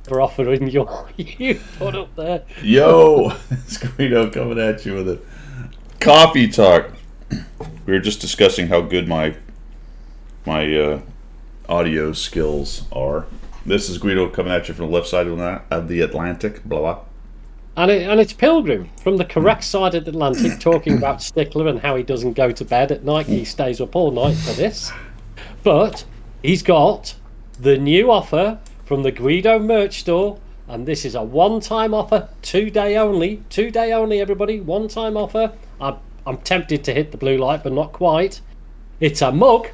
for offering you put up there. Yo, it's Guido coming at you with a coffee talk. We were just discussing how good my audio skills are. This is Guido coming at you from the left side of the Atlantic. Blah blah. And it's Pilgrim from the correct side of the Atlantic talking about Stickler and how he doesn't go to bed at night. He stays up all night for this. But he's got the new offer from the Guido merch store. And this is a one-time offer, 2 day only. 2 day only, everybody. One-time offer. I'm tempted to hit the blue light, but not quite. It's a mug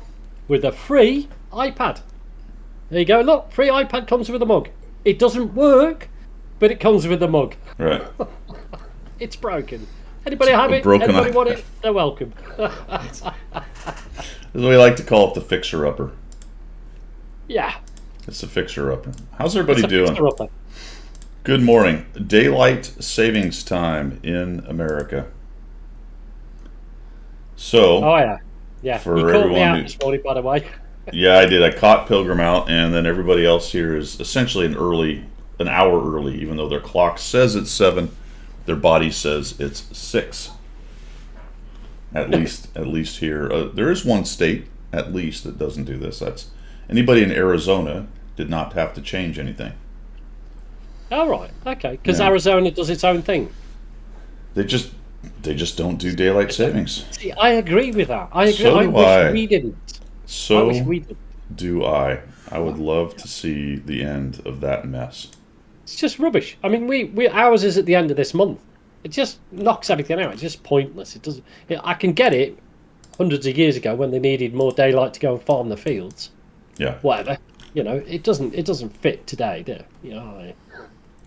with a free iPad. There you go. Look, free iPad comes with a mug. It doesn't work, but it comes with a mug. Right. It's broken. Anybody have it? Anybody want it? They're welcome. This is what we like to call it, the fixer-upper. Yeah. It's a fixer-upper. How's everybody doing? Fixer-upper. Good morning. Daylight savings time in America. So, oh yeah, yeah. For you caught me out who, this morning, by the way. Yeah, I did. I caught Pilgrim out, and then everybody else here is essentially an hour early, even though their clock says it's 7, their body says it's 6. At least here, there is one state at least that doesn't do this. That's anybody in Arizona did not have to change anything. Oh right, okay, because Arizona does its own thing. They just don't do daylight savings. See, I agree with that. I agree. So I wish we didn't. So I wish we did. Do I. I would love to see the end of that mess. It's just rubbish. I mean, ours is at the end of this month. It just knocks everything out. It's just pointless. It doesn't. I can get it hundreds of years ago when they needed more daylight to go and farm the fields. Yeah. Whatever. It doesn't fit today, do it?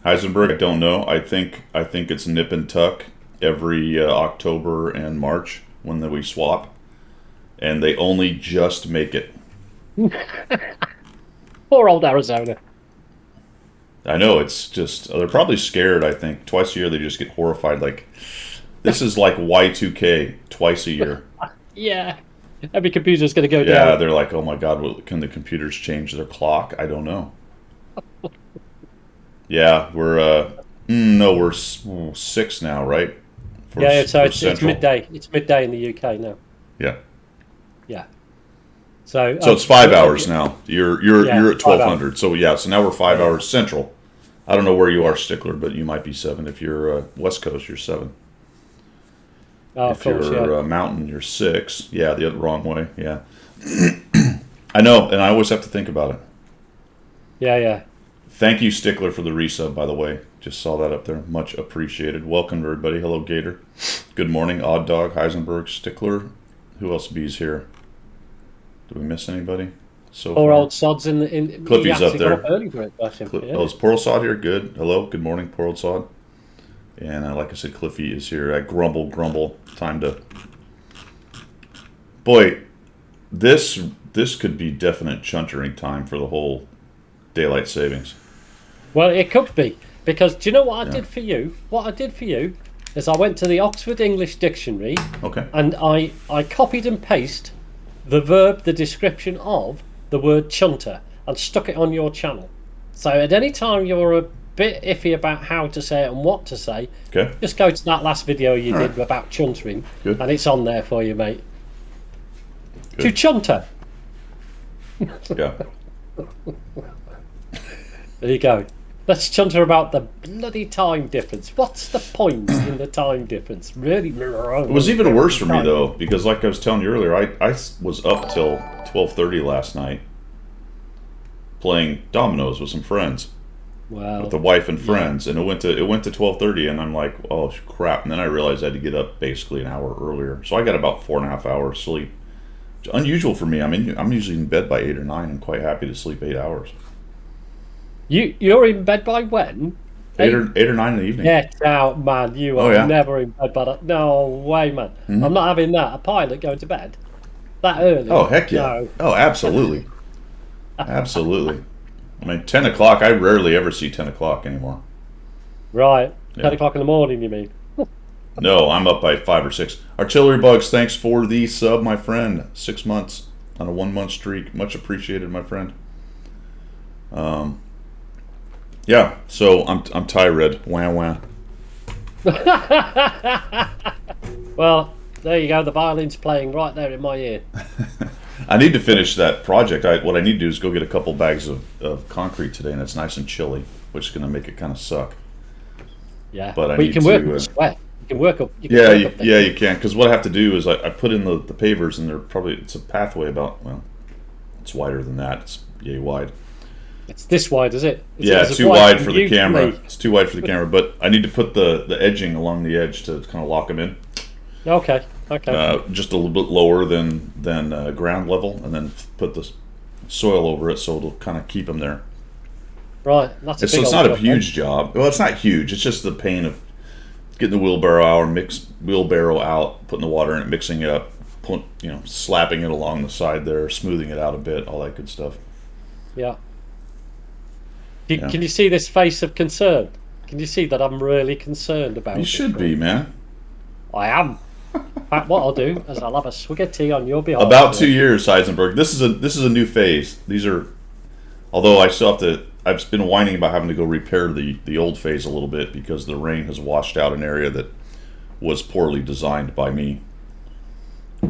Heisenberg, I don't know. I think it's nip and tuck every October and March when we swap, and they only just make it. Poor old Arizona. I know, it's just they're probably scared. I think twice a year they just get horrified. Like this is like Y2K twice a year. Yeah, every computer's going to go down. Yeah, they're like, oh my God, can the computers change their clock? I don't know. Yeah, we're we're 6 now, right? So it's midday. It's midday in the UK now. Yeah. Yeah. So it's 5 hours now. You're at 1200. So so now we're 5 hours central. I don't know where you are, Stickler, but you might be 7. If you're West Coast, you're 7. Oh, if you're Mountain, you're 6. Yeah, the other wrong way. Yeah. I know, and I always have to think about it. Yeah. Thank you, Stickler, for the resub, by the way. Just saw that up there. Much appreciated. Welcome, everybody. Hello, Gator. Good morning, Odd Dog, Heisenberg, Stickler. Who else bees here? Did we miss anybody? So poor old Sod's in Cliffy's up there. Early for it, Oh, is Poor Old Sod here? Good. Hello. Good morning, Poor Old Sod. And like I said, Cliffy is here at Grumble. Time to... Boy, this could be definite chuntering time for the whole daylight savings. Well, it could be. Because do you know what I did for you? What I did for you is I went to the Oxford English Dictionary. Okay. And I copied and pasted the description of the word chunter and stuck it on your channel. So at any time you're a bit iffy about how to say it and what to say, just go to that last video you did about chuntering, and it's on there for you, mate. Good. To chunter. Yeah. There you go. Let's chunter about the bloody time difference. What's the point in the time difference? Really? It was even worse for me, though, because like I was telling you earlier, I was up till 12:30 last night playing dominoes with some friends. Wow. With the wife and friends, and it went to 12:30, and I'm like, oh crap! And then I realized I had to get up basically an hour earlier, so I got about 4.5 hours sleep. Which is unusual for me. I mean, I'm usually in bed by 8 or 9, and quite happy to sleep 8 hours. You're in bed by when? 8 or 9 in the evening. Get out, man! You are never in bed by that. No way, man! Mm-hmm. I'm not having that. A pilot going to bed that early? Oh heck yeah! No. Oh, absolutely, absolutely. I mean, 10 o'clock. I rarely ever see 10 o'clock anymore. Right, 10 o'clock in the morning. You mean? No, I'm up by 5 or 6. Artillery Bugs, thanks for the sub, my friend. 6 months on a 1 month streak. Much appreciated, my friend. Yeah, so I'm Tyrod. Wah wah. Well, there you go. The violin's playing right there in my ear. I need to finish that project. What I need to do is go get a couple bags of concrete today, and it's nice and chilly, which is going to make it kind of suck. Yeah, But I you need can work to, up sweat. You can work up. You can Yeah, work up there. you can. Because what I have to do is I put in the pavers, and it's a pathway about, well, it's wider than that. It's yay wide. It's this wide, is it? Yeah, it's it's as too wide for as the you camera. to me. It's too wide for the camera, but I need to put the edging along the edge to kind of lock them in. Okay. Just a little bit lower than ground level, and then put the soil over it so it'll kind of keep them there. Right, that's a So big it's old not a job, huge job. Well, it's not huge. It's just the pain of getting the wheelbarrow out, putting the water in it, mixing it up, slapping it along the side there, smoothing it out a bit, all that good stuff. Yeah. Yeah. Can you see this face of concern? Can you see that I'm really concerned about You it? should be, man. I am. In fact, what I'll do is I'll have a swig of tea on your behalf. About 2 years, Heisenberg. This is a new phase. These are, although I still have to. I've been whining about having to go repair the old phase a little bit because the rain has washed out an area that was poorly designed by me.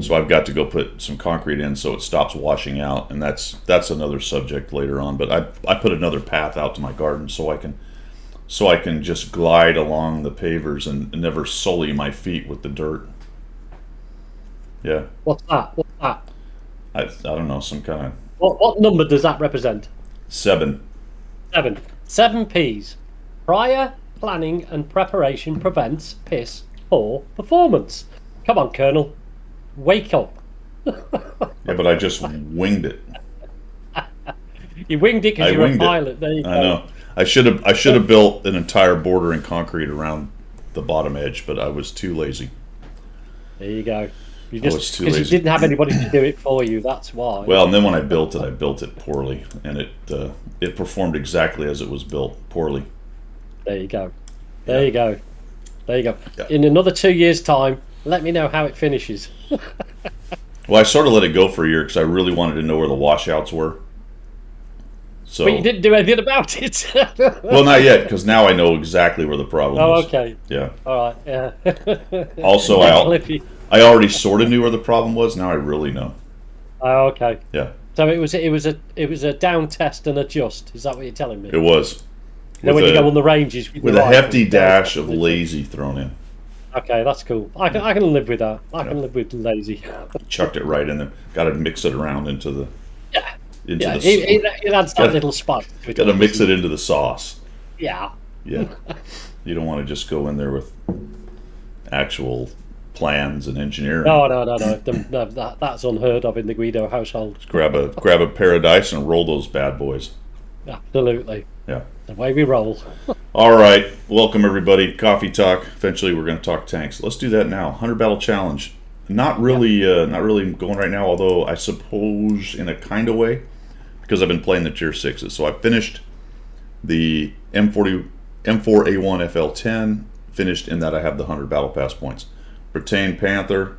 So I've got to go put some concrete in so it stops washing out, and that's another subject later on. But I put another path out to my garden so I can just glide along the pavers and never sully my feet with the dirt. Yeah. What's that? I don't know, some kind of What number does that represent? 7. 7. 7 P's. Prior planning and preparation prevents piss poor performance. Come on, Colonel. Wake up. Yeah, but I just winged it. You winged it because I you're a winged it. pilot. There you go. I know. I should have built an entire border in concrete around the bottom edge, but I was too lazy. There you go. You was just too because you lazy. didn't have anybody to do it for you. That's why. Well, and then when I built it poorly, and it performed exactly as it was built, poorly. There you go. Yeah. There you go. There you go. Yeah. In another 2 years' time, let me know how it finishes. Well, I sort of let it go for a year because I really wanted to know where the washouts were. So, But you didn't do anything about it. well, not yet, because now I know exactly where the problem Oh, is. okay. Yeah. All right. Yeah. Also, I already sort of knew where the problem was. Now I really know. Oh, okay. Yeah, So it was a down test and adjust. Is that what you're telling me? it was. Then when you go on the ranges with a the hefty rifle, dash of lazy thrown in. Okay, that's cool. I can live with that. I can live with lazy. Chucked it right in there. Got to mix it around into the Yeah. into Yeah. the. It adds that Gotta- little spice to it. Got to mix it into the sauce. Yeah. Yeah, you don't want to just go in there with actual plans and engineering. No. That's unheard of in the Guido household. Just grab a pair of dice and roll those bad boys. Absolutely. Yeah. The way we roll. All right, welcome everybody. Coffee talk. Eventually, we're going to talk tanks. Let's do that now. 100 battle challenge. Not really going right now. Although I suppose in a kind of way, because I've been playing the tier 6s. So I finished the M4A1 FL10. Finished in that I have the 100 battle pass points. Britannia Panther.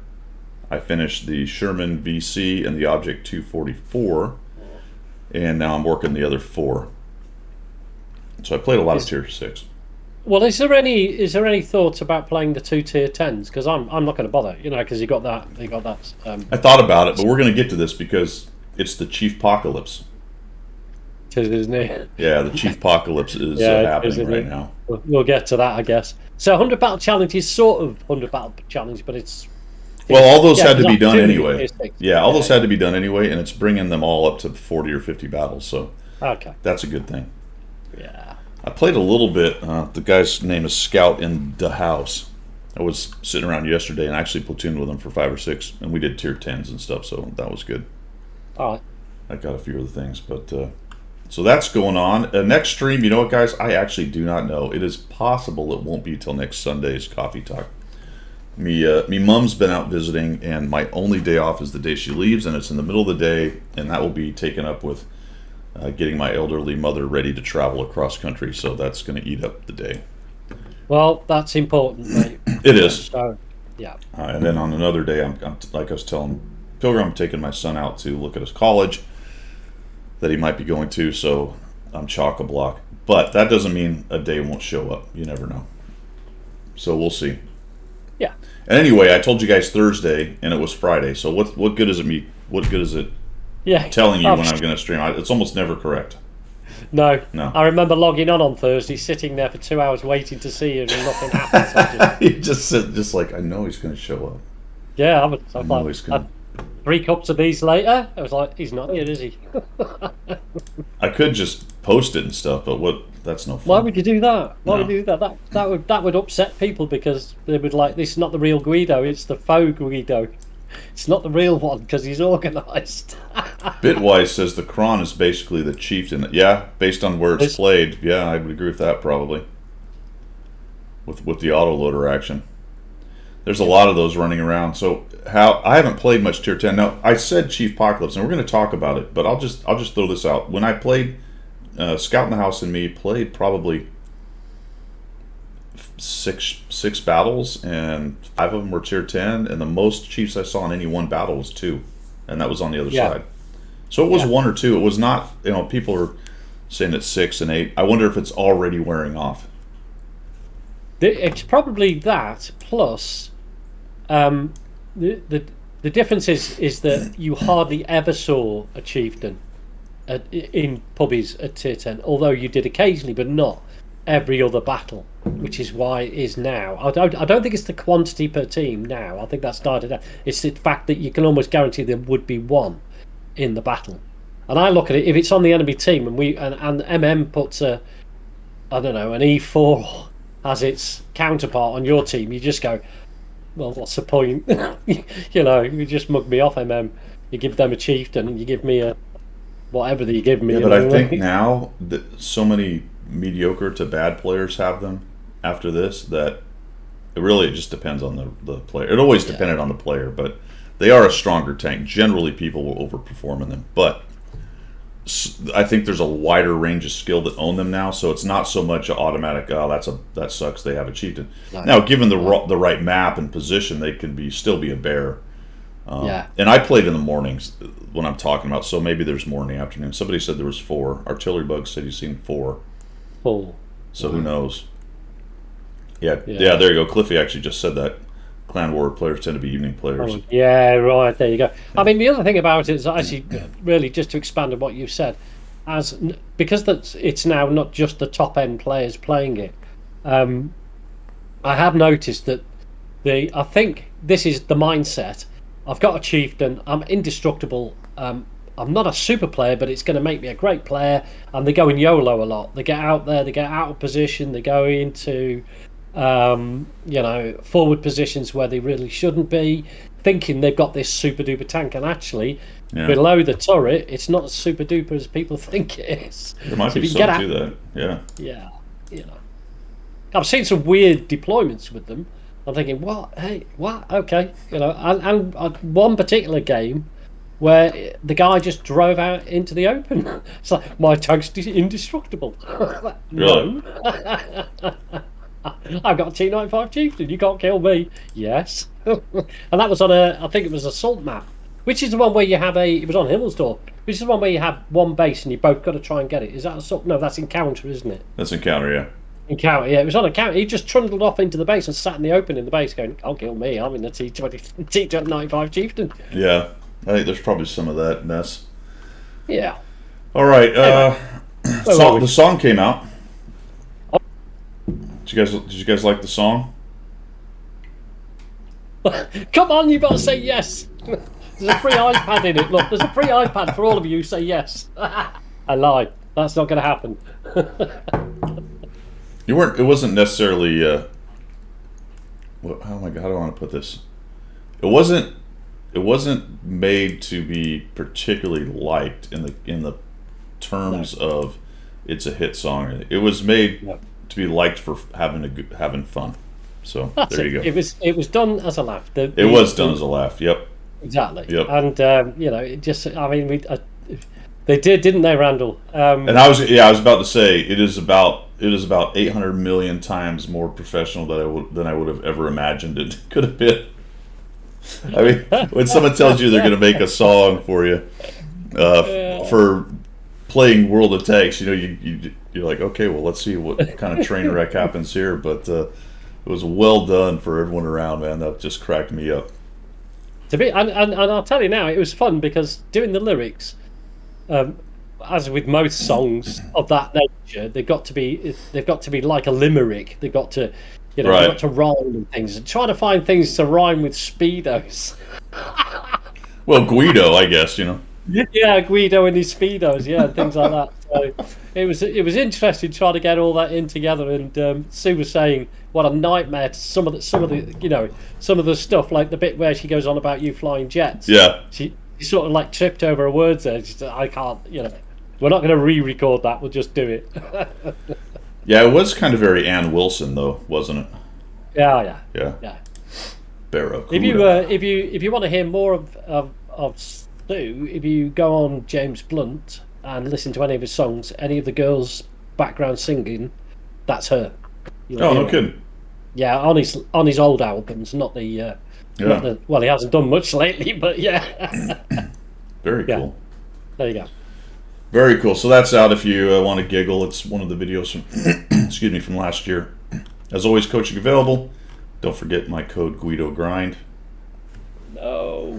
I finished the Sherman VC and the Object 244, and now I'm working the other 4. So I played a lot of tier 6. Well, is there any thoughts about playing the 2 tier 10s? Because I'm not going to bother, because you got that. I thought about it, but we're going to get to this because it's the Chief Apocalypse. Isn't it? Yeah, the Chief Apocalypse is Yeah, happening isn't right it? now. We'll get to that, I guess. So 100 battle challenge is sort of 100 battle challenge, but it's Well, all those had to it's be done not anyway. tier 6. Yeah, all those had to be done anyway, and it's bringing them all up to 40 or 50 battles, so Okay. that's a good thing. Yeah. I played a little bit. The guy's name is Scout in the House. I was sitting around yesterday and actually platooned with him for 5 or 6, and we did tier 10s and stuff, so that was good. All right. I got a few other things, but so that's going on. Next stream, you know what, guys? I actually do not know. It is possible it won't be till next Sunday's coffee talk. Me mom's been out visiting, and my only day off is the day she leaves, and it's in the middle of the day, and that will be taken up with getting my elderly mother ready to travel across country. So that's going to eat up the day. Well, that's important, mate. It is. So, yeah. And then on another day, I'm like I was telling Pilgrim, I'm taking my son out to look at his college that he might be going to. So I'm chock-a-block. But that doesn't mean a day won't show up. You never know. So we'll see. Yeah. And anyway, I told you guys Thursday, and it was Friday. So what good is it me? What good is it? Yeah. Telling you when I'm going to stream. It's almost never correct. No. No. I remember logging on Thursday, sitting there for 2 hours waiting to see you, and nothing happened. So I just, You just sit, just like, I know he's going to show up. yeah, I was I know like, he's going to. 3 cups of these later, I was like, he's not here, is he? I could just post it and stuff, but what? That's no fun. Why would you do that? Why No. would you do that? That would upset people because they would like, this is not the real Guido, it's the faux Guido. It's not the real one because he's organised. Bitwise says the Kron is basically the chieftain. Yeah, based on where it's played. Yeah, I would agree with that probably. With the autoloader action. There's a lot of those running around. So I haven't played much Tier 10. Now, I said Chief Apocalypse, and we're going to talk about it, but I'll just throw this out. When I played, Scout in the House and me played probably six battles, and 5 of them were Tier 10, and the most Chiefs I saw in any one battle was 2, and that was on the other side. So it was 1 or 2. It was not, people are saying it's 6 and 8. I wonder if it's already wearing off. It's probably that, plus the difference is that you hardly ever saw a chieftain in pubbies at Tier 10, although you did occasionally, but not every other battle, which is why it is now. I don't think it's the quantity per team now. I think that started out. It's the fact that you can almost guarantee there would be one in the battle. And I look at it, if it's on the enemy team, and MM puts an E4 as its counterpart on your team, you just go, well, what's the point? You just mug me off, MM. You give them a chieftain, and you give me a whatever that you give me. Yeah, but I think now that so many mediocre to bad players have them after this that it just depends on the player. It always depended on the player, but they are a stronger tank. Generally, people will overperform in them, but I think there's a wider range of skill that own them now, so it's not so much automatic. Oh, that sucks. They have a chieftain. Now, given the right map and position, they can still be a bear. And I played in the mornings when I'm talking about, so maybe there's more in the afternoon. Somebody said there was 4. Artillery Bug said he's seen 4. 4. So who knows? Yeah, there you go. Cliffy actually just said that. Clan War players tend to be evening players. Oh, yeah, right, there you go. I mean, the other thing about it is actually, really, just to expand on what you said, because it's now not just the top-end players playing it, I have noticed that I think this is the mindset. I've got a chieftain, I'm indestructible, I'm not a super player, but it's going to make me a great player, and they go in YOLO a lot. They get out there, they get out of position, they go into forward positions where they really shouldn't be, thinking they've got this super duper tank, and actually below the turret it's not as super duper as people think it is. There might be something to that. Yeah, I've seen some weird deployments with them. I'm thinking, what? Hey, what? Okay, and one particular game where the guy just drove out into the open. It's like, my tank's indestructible. No. I've got a T95 chieftain. You can't kill me. Yes. And that was on I think it was assault map, which is the one where you have it was on Himmelsdorf, which is the one where you have one base and you both got to try and get it. Is that assault? No, that's encounter, isn't it? That's encounter, yeah. Encounter, yeah. It was on encounter. He just trundled off into the base and sat in the open in the base going, can't kill me. I'm in the T95 chieftain. Yeah. I think there's probably some of that mess. Yeah. All right. The song came out. Did you guys like the song? Come on, you've got to say yes. There's a free iPad in it. Look, there's a free iPad for all of you who say yes. I lied. That's not going to happen. It wasn't necessarily. Oh my God! How do I want to put this? It wasn't made to be particularly liked in the terms of it's a hit song. It was made to be liked for having fun. So there you go. It was done as a laugh. It was done as a laugh. Yep. Exactly. Yep. And it just. I mean, they did, didn't they, Randall? And I was about to say it is about 800 million times more professional than I would have ever imagined it could have been. I mean, when someone tells you they're going to make a song for you, for playing World of Tanks, you're like, okay, well, let's see what kind of train wreck happens here. But it was well done for everyone around, man. That just cracked me up. And I'll tell you now, it was fun because doing the lyrics, as with most songs of that nature, they've got to be like a limerick. They've got to, they've got to rhyme and things. And trying to find things to rhyme with speedos. Well, Guido, I guess, Yeah, Guido and his speedos, and things like that. So it was interesting trying to get all that in together. And Sue was saying what a nightmare to some of the stuff, like the bit where she goes on about you flying jets. Yeah, she sort of like tripped over her words there. She said, I can't, we're not going to re-record that. We'll just do it. Yeah, it was kind of very Ann Wilson though, wasn't it? Yeah. Barracuda. If you want to hear more of Sue, if you go on James Blunt and listen to any of his songs, any of the girls' background singing, that's her. No kidding. Yeah, on his old albums, not the. Well, he hasn't done much lately, but yeah. Very cool. There you go. Very cool. So that's out if you want to giggle. It's one of the videos from, from last year. As always, coaching available. Don't forget my code GuidoGrind. No.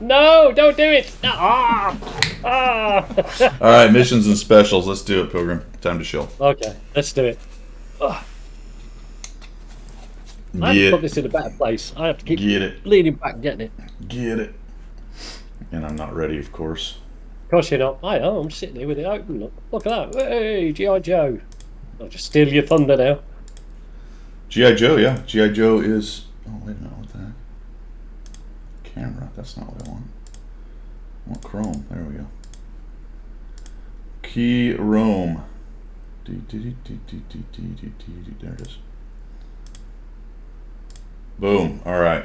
No, don't do it. All right, missions and specials. Let's do it, Pilgrim. Time to chill. Okay, let's do it. I have to put this in a better place. I have to keep leaning back and getting it. Get it. And I'm not ready, of course. Of course you're not. I'm sitting here with it open. Look at that. Hey, G.I. Joe. I'll just steal your thunder now. G.I. Joe, yeah. G.I. Joe is... Oh, wait a minute. What the heck? Camera. That's not what I want. I want Chrome. There we go. Key Rome. There it is. Boom. All right.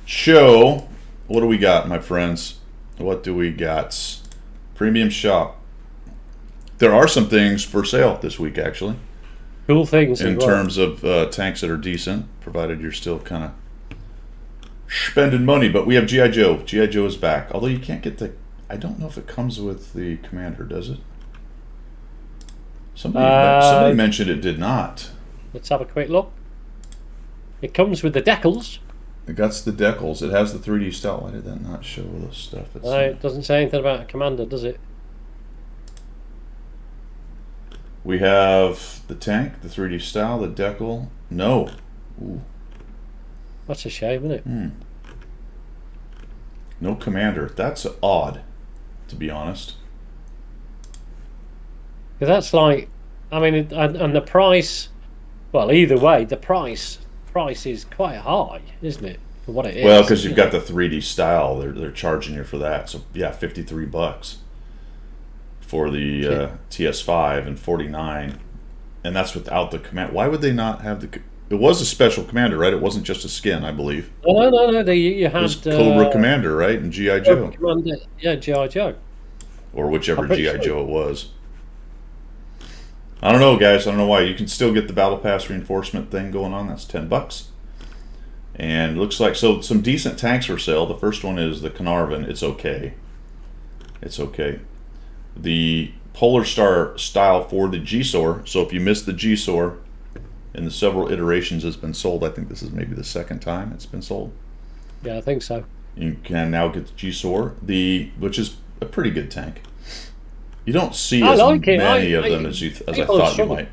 Show. What do we got, my friends? What do we got? Premium shop. There are some things for sale this week, actually. Cool things. In terms of tanks that are decent, provided you're still kind of spending money. But we have G.I. Joe. G.I. Joe is back. Although you can't get the... I don't know if it comes with the commander, does it? Somebody mentioned it did not. Let's have a quick look. It comes with the decals. It got the decals. It has the 3D style. Why did that not show the stuff? It doesn't say anything about a commander, does it? We have the tank, the 3D style, the decal. No. Ooh. That's a shame, isn't it? No commander. That's odd, to be honest. Because that's like, I mean, and the price. Well, either way, the price is quite high, isn't it, for what it is? Well, because you've got the 3D style, they're charging you for that. So yeah, $53 for the TS5 and $49, and that's without the command. Why would they not have the? It was a special commander, right? It wasn't just a skin, I believe. No. You had it was Cobra Commander, right, and G.I. Joe. Commander, yeah, G.I. Joe. Or whichever G.I. Joe it was. I don't know, guys. I don't know why. You can still get the Battle Pass reinforcement thing going on. That's $10. And it looks like some decent tanks for sale. The first one is the Carnarvon. It's okay. It's okay. The Polar Star style for the G-Sor. So if you missed the G-Sor in the several iterations it's been sold, I think this is maybe the second time it's been sold. Yeah, I think so. You can now get the G-Sor, which is a pretty good tank. You don't see as many of them as I thought you might.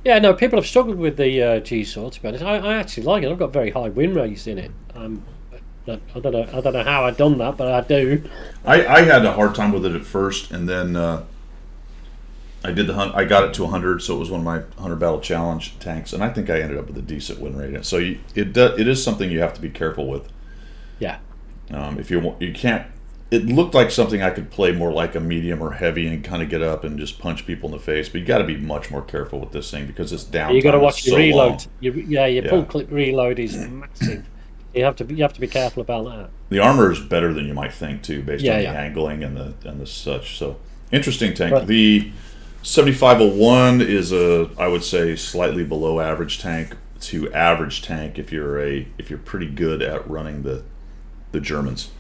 Yeah, no, people have struggled with the G-Sor, to be honest. I actually like it. I've got very high win rates in it. I don't know how I've done that, but I do. I had a hard time with it at first, and then I did I got it to 100, so it was one of my 100 battle challenge tanks, and I think I ended up with a decent win rate. So it is something you have to be careful with. Yeah. If you can't. It looked like something I could play more like a medium or heavy and kind of get up and just punch people in the face. But you got to be much more careful with this thing because it's down. You got to watch your reload. Your pull clip reload is massive. You have to be careful about that. The armor is better than you might think too, based on the angling and the such. So interesting tank. But the 7501 is I would say slightly below average tank to average tank if you're pretty good at running the Germans.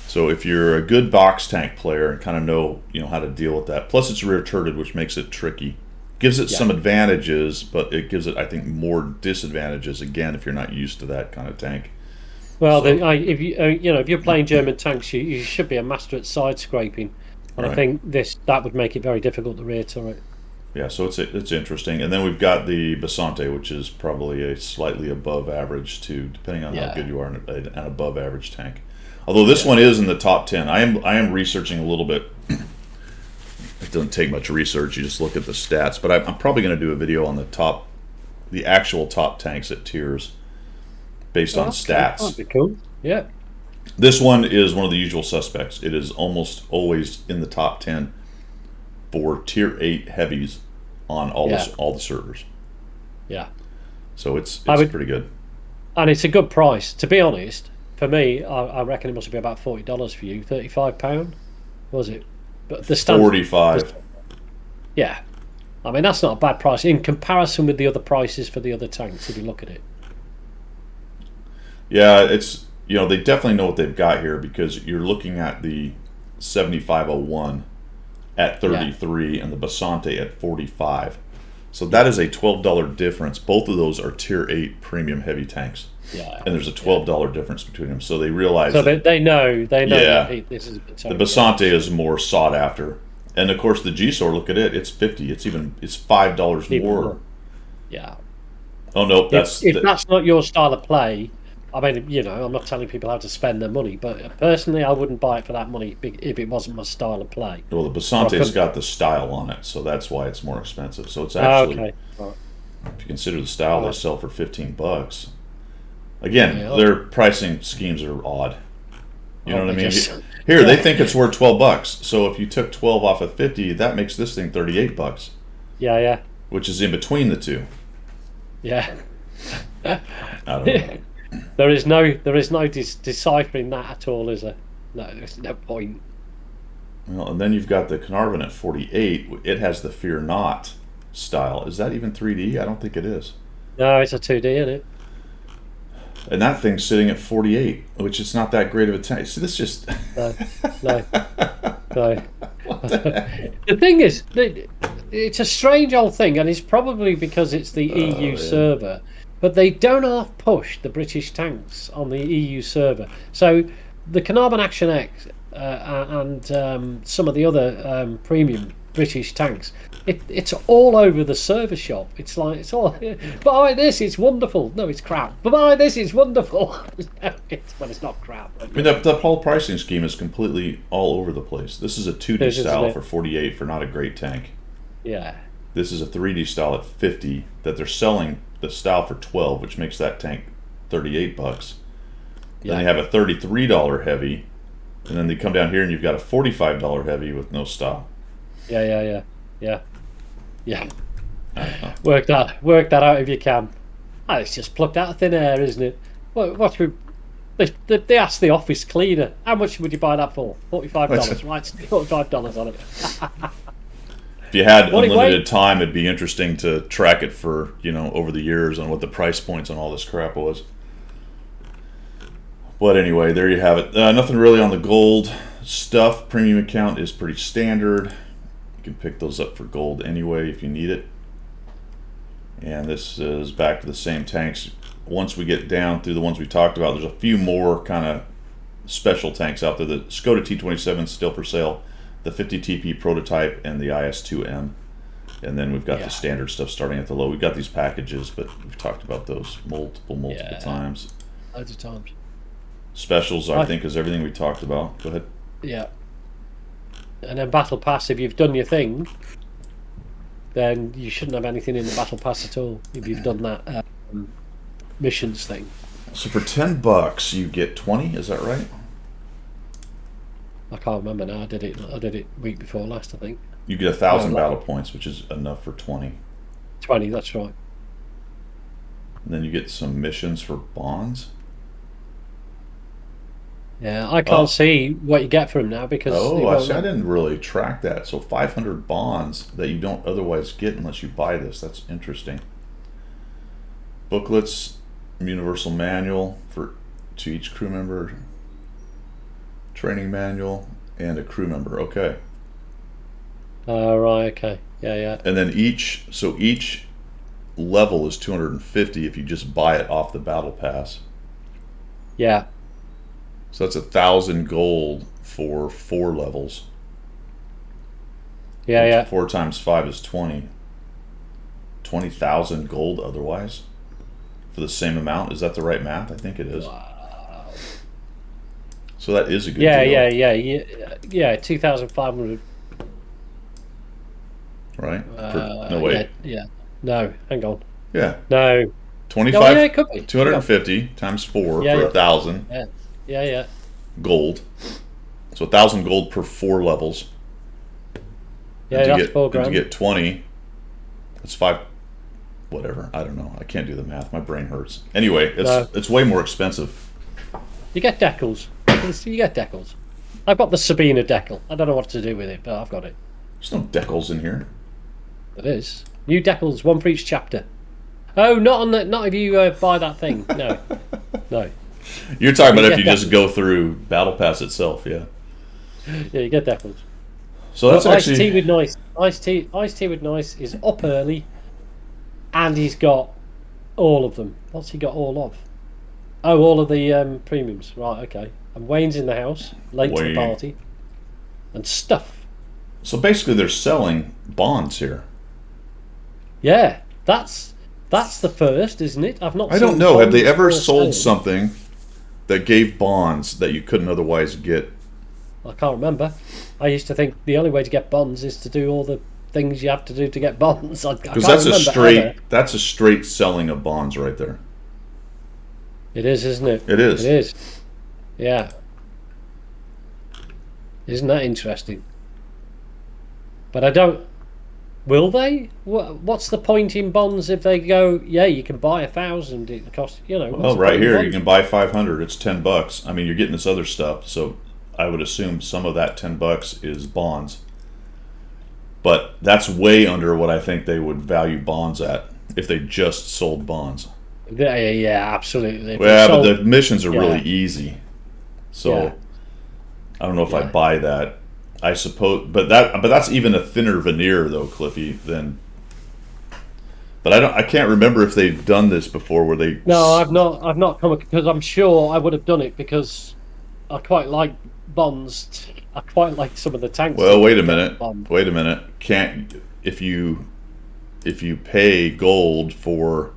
So if you're a good box tank player and kind of know how to deal with that, plus it's rear turreted, which makes it tricky. Gives it some advantages, but it gives it, I think, more disadvantages. Again, if you're not used to that kind of tank. Well, if if you're playing German tanks, you should be a master at side scraping, and I think that would make it very difficult to rear turret. Yeah, so it's interesting, and then we've got the Basante, which is probably a slightly above average too, depending on how good you are in an above average tank. Although this one is in the top 10. I am researching a little bit. It doesn't take much research. You just look at the stats. But I'm probably going to do a video on the actual top tanks at tiers based on stats. That'd be cool. Yeah. This one is one of the usual suspects. It is almost always in the top 10 for tier 8 heavies on all the servers. Yeah. So it's pretty good. And it's a good price. To be honest, for me, I reckon it must be about $40 for you. £35, was it? But the standard 45. Yeah. I mean, that's not a bad price in comparison with the other prices for the other tanks, if you look at it. Yeah, it's they definitely know what they've got here, because you're looking at the 7501 at 33 and the Basante at 45. So that is a $12 difference. Both of those are tier 8 premium heavy tanks. Yeah. And there's a $12 difference between them. So they realize they know yeah, this is the Basante is more sought after. And of course the G-Sword, look at it, it's 50. It's $5 more. Yeah. Oh no, if that's not your style of play, I mean, I'm not telling people how to spend their money, but personally, I wouldn't buy it for that money if it wasn't my style of play. Well, the Basante's got the style on it, so that's why it's more expensive. So it's actually, if you consider the style, they sell for $15. Again, their pricing schemes are odd. You know what I mean? Here, they think it's worth $12. So if you took 12 off of 50, that makes this thing $38. Yeah. Which is in between the two. Yeah. I don't know. There is no deciphering that at all, is there? No, there's no point. Well, and then you've got the Carnarvon at 48. It has the Fear Not style. Is that even 3D? I don't think it is. No, it's a 2D, isn't it? And that thing's sitting at 48, which is not that great of a tank. See, this just... No. The thing is, it's a strange old thing, and it's probably because it's the EU server. But they don't half push the British tanks on the EU server. So the Carnarvon Action X and some of the other premium British tanks, it's all over the server shop. It's all buy this, it's wonderful. No, it's crap. But buy this, it's wonderful. It's not crap. I mean, the whole pricing scheme is completely all over the place. This is a 2D style for 48 for not a great tank. Yeah. This is a 3D style at 50 that they're selling the style for 12, which makes that tank $38. Then they have a $33 heavy, and then they come down here and you've got a $45 heavy with no style. Yeah. Work that out if you can. It's just plucked out of thin air, isn't it? They asked the office cleaner, how much would you buy that for? $45, right? $45 on it. If you had unlimited time, it'd be interesting to track it for, over the years on what the price points on all this crap was. But anyway, there you have it. Nothing really on the gold stuff. Premium account is pretty standard. You can pick those up for gold anyway if you need it. And this is back to the same tanks. Once we get down through the ones we talked about, there's a few more kind of special tanks out there. The Skoda T27 is still for sale. The 50 TP prototype and the IS-2M, and then we've got the standard stuff starting at the low. We've got these packages, but we've talked about those multiple times. Loads of times. Specials, I think, is everything we talked about. Go ahead. Yeah. And then Battle Pass, if you've done your thing, then you shouldn't have anything in the Battle Pass at all if you've done that missions thing. So for $10, you get 20. Is that right? I can't remember now. I did it week before last, I think. You get 1,000 battle points, which is enough for 20. 20, that's right. And then you get some missions for bonds. Yeah, I can't see what you get from them now because... I didn't really track that. So 500 bonds that you don't otherwise get unless you buy this. That's interesting. Booklets, universal manual to each crew member. training manual, and a crew member. Okay. Right. Okay. Yeah. Yeah. And then each level is 250 if you just buy it off the battle pass. Yeah. So that's 1,000 gold for 4 levels. Yeah. Yeah. 4 times 5 is 20. 20,000 gold otherwise for the same amount. Is that the right math? I think it is. Wow. So that is a good Yeah. deal. Yeah. 2,500. Right? No, wait. Yeah. No. Hang on. Yeah. No. 25. Oh, yeah, it could be. 250 times 4 Yeah, for yeah. 1,000 Yeah. Yeah. Yeah. gold. So 1,000 gold per 4 levels. Yeah. And to That's get, 4 and to grand. get 20, that's 5. Whatever. I don't know. I can't do the math. My brain hurts. Anyway, it's way more expensive. You get decals. You get decals. I've got the Sabina decal. I don't know what to do with it, but I've got it. There's no decals in here. It is. New decals, one for each chapter. Oh, not if you buy that thing. No. No. You're talking about You if you get just go through Battle Pass itself, yeah. Yeah, you get decals. So that's Iced actually... tea with nice. Iced tea with nice is up early, and he's got all of them. What's he got all of? Oh, all of the premiums. Right, okay. And Wayne's in the house, late to the Wayne. party, and stuff. So basically they're selling bonds here. Yeah, that's the first, isn't it? I've not. I don't seen know. Have they bonds ever for sold sale. something that gave bonds that you couldn't otherwise get? I can't remember. I used to think the only way to get bonds is to do all the things you have to do to get bonds. Because that's a straight selling of bonds right there. It is, isn't it? It is. It is. Yeah. Isn't that interesting? But I don't. Will they? What's the point in bonds if they go? Yeah, you can buy 1,000. It costs. Well, what's the right point in here you bonds? can buy 500. It's $10. I mean, you're getting this other stuff, so I would assume some of that $10 is bonds. But that's way under what I think they would value bonds at if they just sold bonds. Yeah, absolutely. Well, So- but the missions are yeah. really easy, so Yeah. I don't know if I Yeah. buy that. I suppose, but that's even a thinner veneer though, Cliffy. Than, but I can't remember if they've done this before. Where they No, I've not come because I'm sure I would have done it because I quite like bonds. I quite like some of the tanks. Well, that wait a get minute. bombed. Wait a minute. Can't if you pay gold for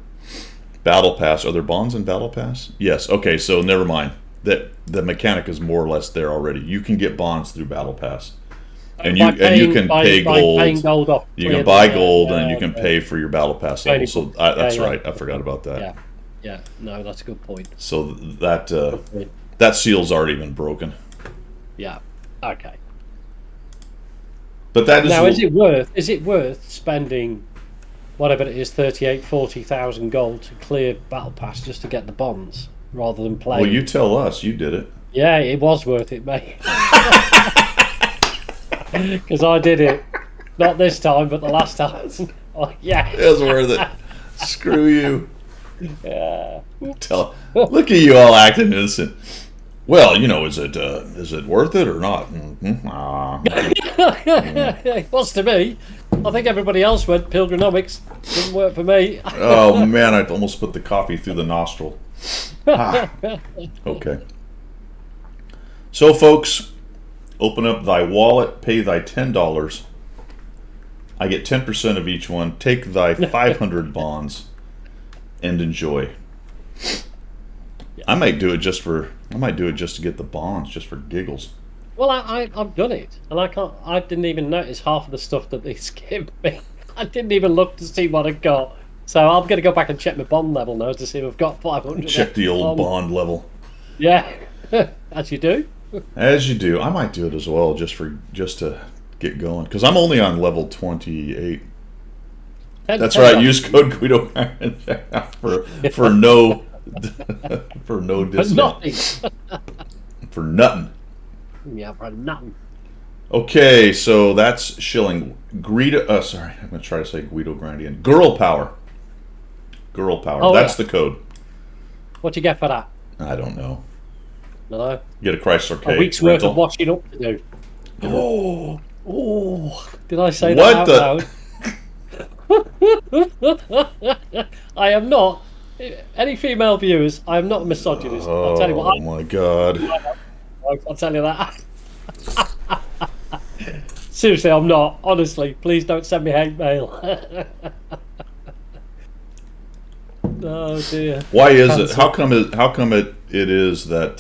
Battle Pass? Are there bonds in Battle Pass? Yes. Okay. So never mind. That the mechanic is more or less there already. You can get bonds through Battle Pass, and you can pay gold. Paying gold off. You can buy gold, and you can pay for your Battle Pass level. Training So book. that's Yeah, yeah. right. I forgot about that. Yeah, yeah. No, that's a good point. So that Good point. that seal's already been broken. Yeah. Okay. But that is Now, is it worth spending whatever it is, 40,000 gold to clear Battle Pass just to get the bonds rather than playing? well, you tell us. You did it. Yeah, it was worth it, mate. Because I did it. Not this time, but the last time. Oh, yeah. It was worth it. Screw you. Yeah. Look at you all acting innocent. Well, is it worth it or not? It was to me. I think everybody else went Pilgrinomics. Didn't work for me. Oh man, I almost put the coffee through the nostril. Okay. So, folks, open up thy wallet, pay thy $10. I get 10% of each one. Take thy 500 bonds, and enjoy. I might do it just to get the bonds, just for giggles. Well, I've done it, and I didn't even notice half of the stuff that they skipped me. I didn't even look to see what I got. So I'm going to go back and check my bond level now to see if I've got 500. Check the old bond level. Yeah, as you do. As you do. I might do it as well, just to get going, because I'm only on level 28. That's right. Use code Guido for no for no discount. For nothing. Yeah, for nothing. Okay, so that's shilling. Sorry, I'm gonna try to say Guido Grandian. Girl power. Girl power. Oh, That's yeah. the code. What you get for that? I don't know. No. Get a Chrysler K. A week's worth of washing up to do. Oh, did I say What that out loud? I am not. Any female viewers, I am not a misogynist. I'll tell you what. Oh my God. I'll tell you that. Seriously, I'm not. Honestly, please don't send me hate mail. Oh dear. Why is it? How come it is that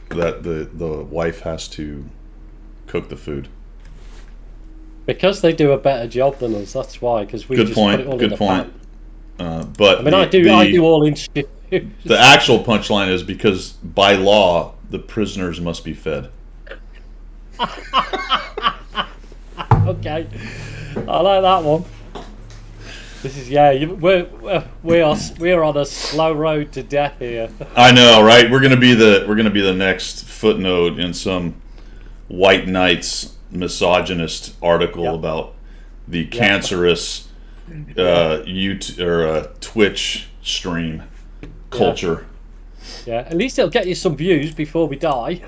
that the wife has to cook the food? Because they do a better job than us. That's why. Because we Good just point. put it all Good in the point. pan. But I mean, I do all in stews. The actual punchline is because by law the prisoners must be fed. Okay, I like that one. This is we're on a slow road to death here. I know, right? We're gonna be the next footnote in some white knight's misogynist article about the cancerous Twitch stream culture. Yeah, at least it'll get you some views before we die.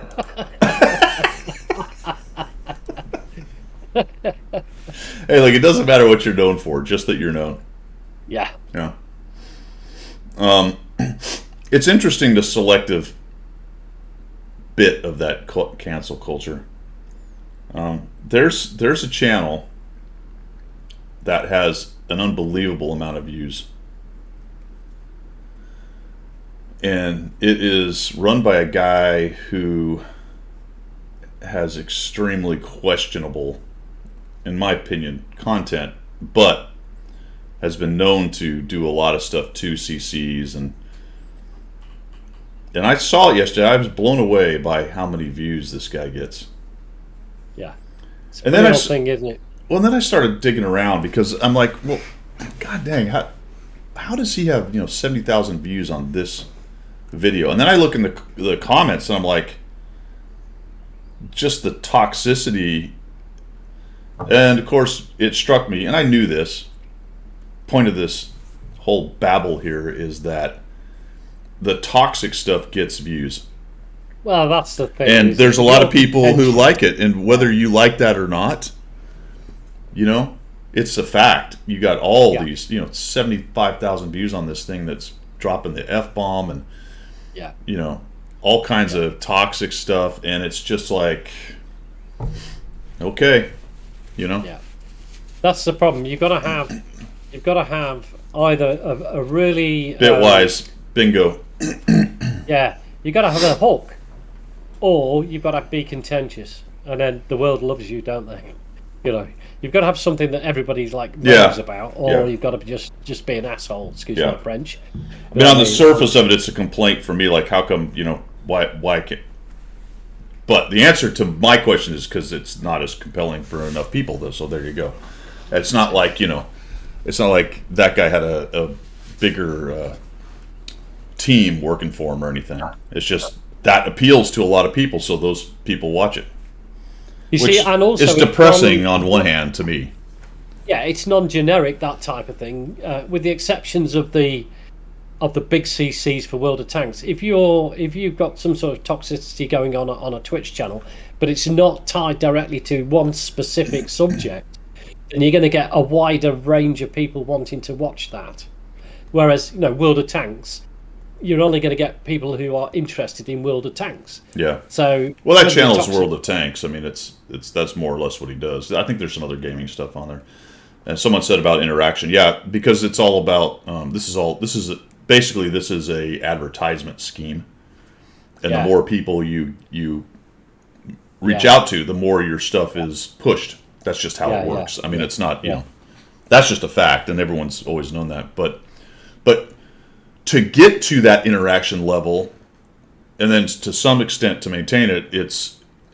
Hey, like, it doesn't matter what you're known for, just that you're known. Yeah. Yeah. It's interesting, the selective bit of that cancel culture. There's a channel that has an unbelievable amount of views, and it is run by a guy who has extremely questionable, in my opinion, content, but has been known to do a lot of stuff to CCs, and I saw it yesterday. I was blown away by how many views this guy gets. Yeah. It's And a then real thing, isn't it? Well, then I started digging around because I'm like, well, god dang, how does he have 70,000 views on this video? And then I look in the comments and I'm like, just the toxicity. And of course, it struck me, and I knew this. Point of this whole babble here is that the toxic stuff gets views. Well, that's the thing. And there's a lot of people who like it, and whether you like that or not, it's a fact. You got all these, 75,000 views on this thing that's dropping the F-bomb and, all kinds of toxic stuff, and it's just like, okay, Yeah. That's the problem. You've got to have either a really bitwise bingo. Yeah, you got to have a hook, or you've got to be contentious, and then the world loves you, don't they? You've got to have something that everybody's like raves about, or you've got to just be an asshole. Excuse my French. I mean, on the surface of it, it's a complaint for me. Like, how come why can't? But the answer to my question is because it's not as compelling for enough people, though. So there you go. It's not like it's not like that guy had a bigger team working for him or anything. It's just that appeals to a lot of people, so those people watch it. You see, and also it's depressing on one hand to me. Yeah, it's non-generic, that type of thing, with the exceptions of the big CCs for World of Tanks. If you've got some sort of toxicity going on a Twitch channel, but it's not tied directly to one specific subject, then you're going to get a wider range of people wanting to watch that. Whereas, World of Tanks, you're only going to get people who are interested in World of Tanks. Yeah. So that channel's World of Tanks. I mean, that's more or less what he does. I think there's some other gaming stuff on there. And someone said about interaction. Yeah, because it's all about this is a advertisement scheme, and the more people you reach out to, the more your stuff is pushed. That's just how it works. I mean, it's not that's just a fact, and everyone's always known that. But to get to that interaction level, and then to some extent to maintain it,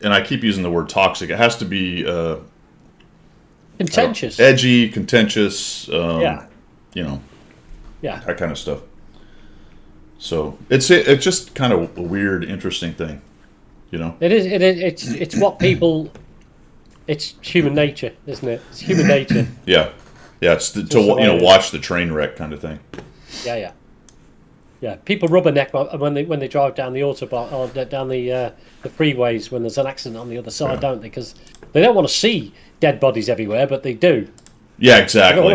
and I keep using the word toxic. It has to be contentious, edgy, contentious. That kind of stuff. So it's just kind of a weird, interesting thing, It is. It's what people. It's human nature, isn't it? It's human nature. Yeah. It's to watch the train wreck kind of thing. Yeah. Yeah, people rubberneck when they drive down the autobahn or down the freeways when there's an accident on the other side, don't they? Because they don't want to see dead bodies everywhere, but they do. Yeah, exactly.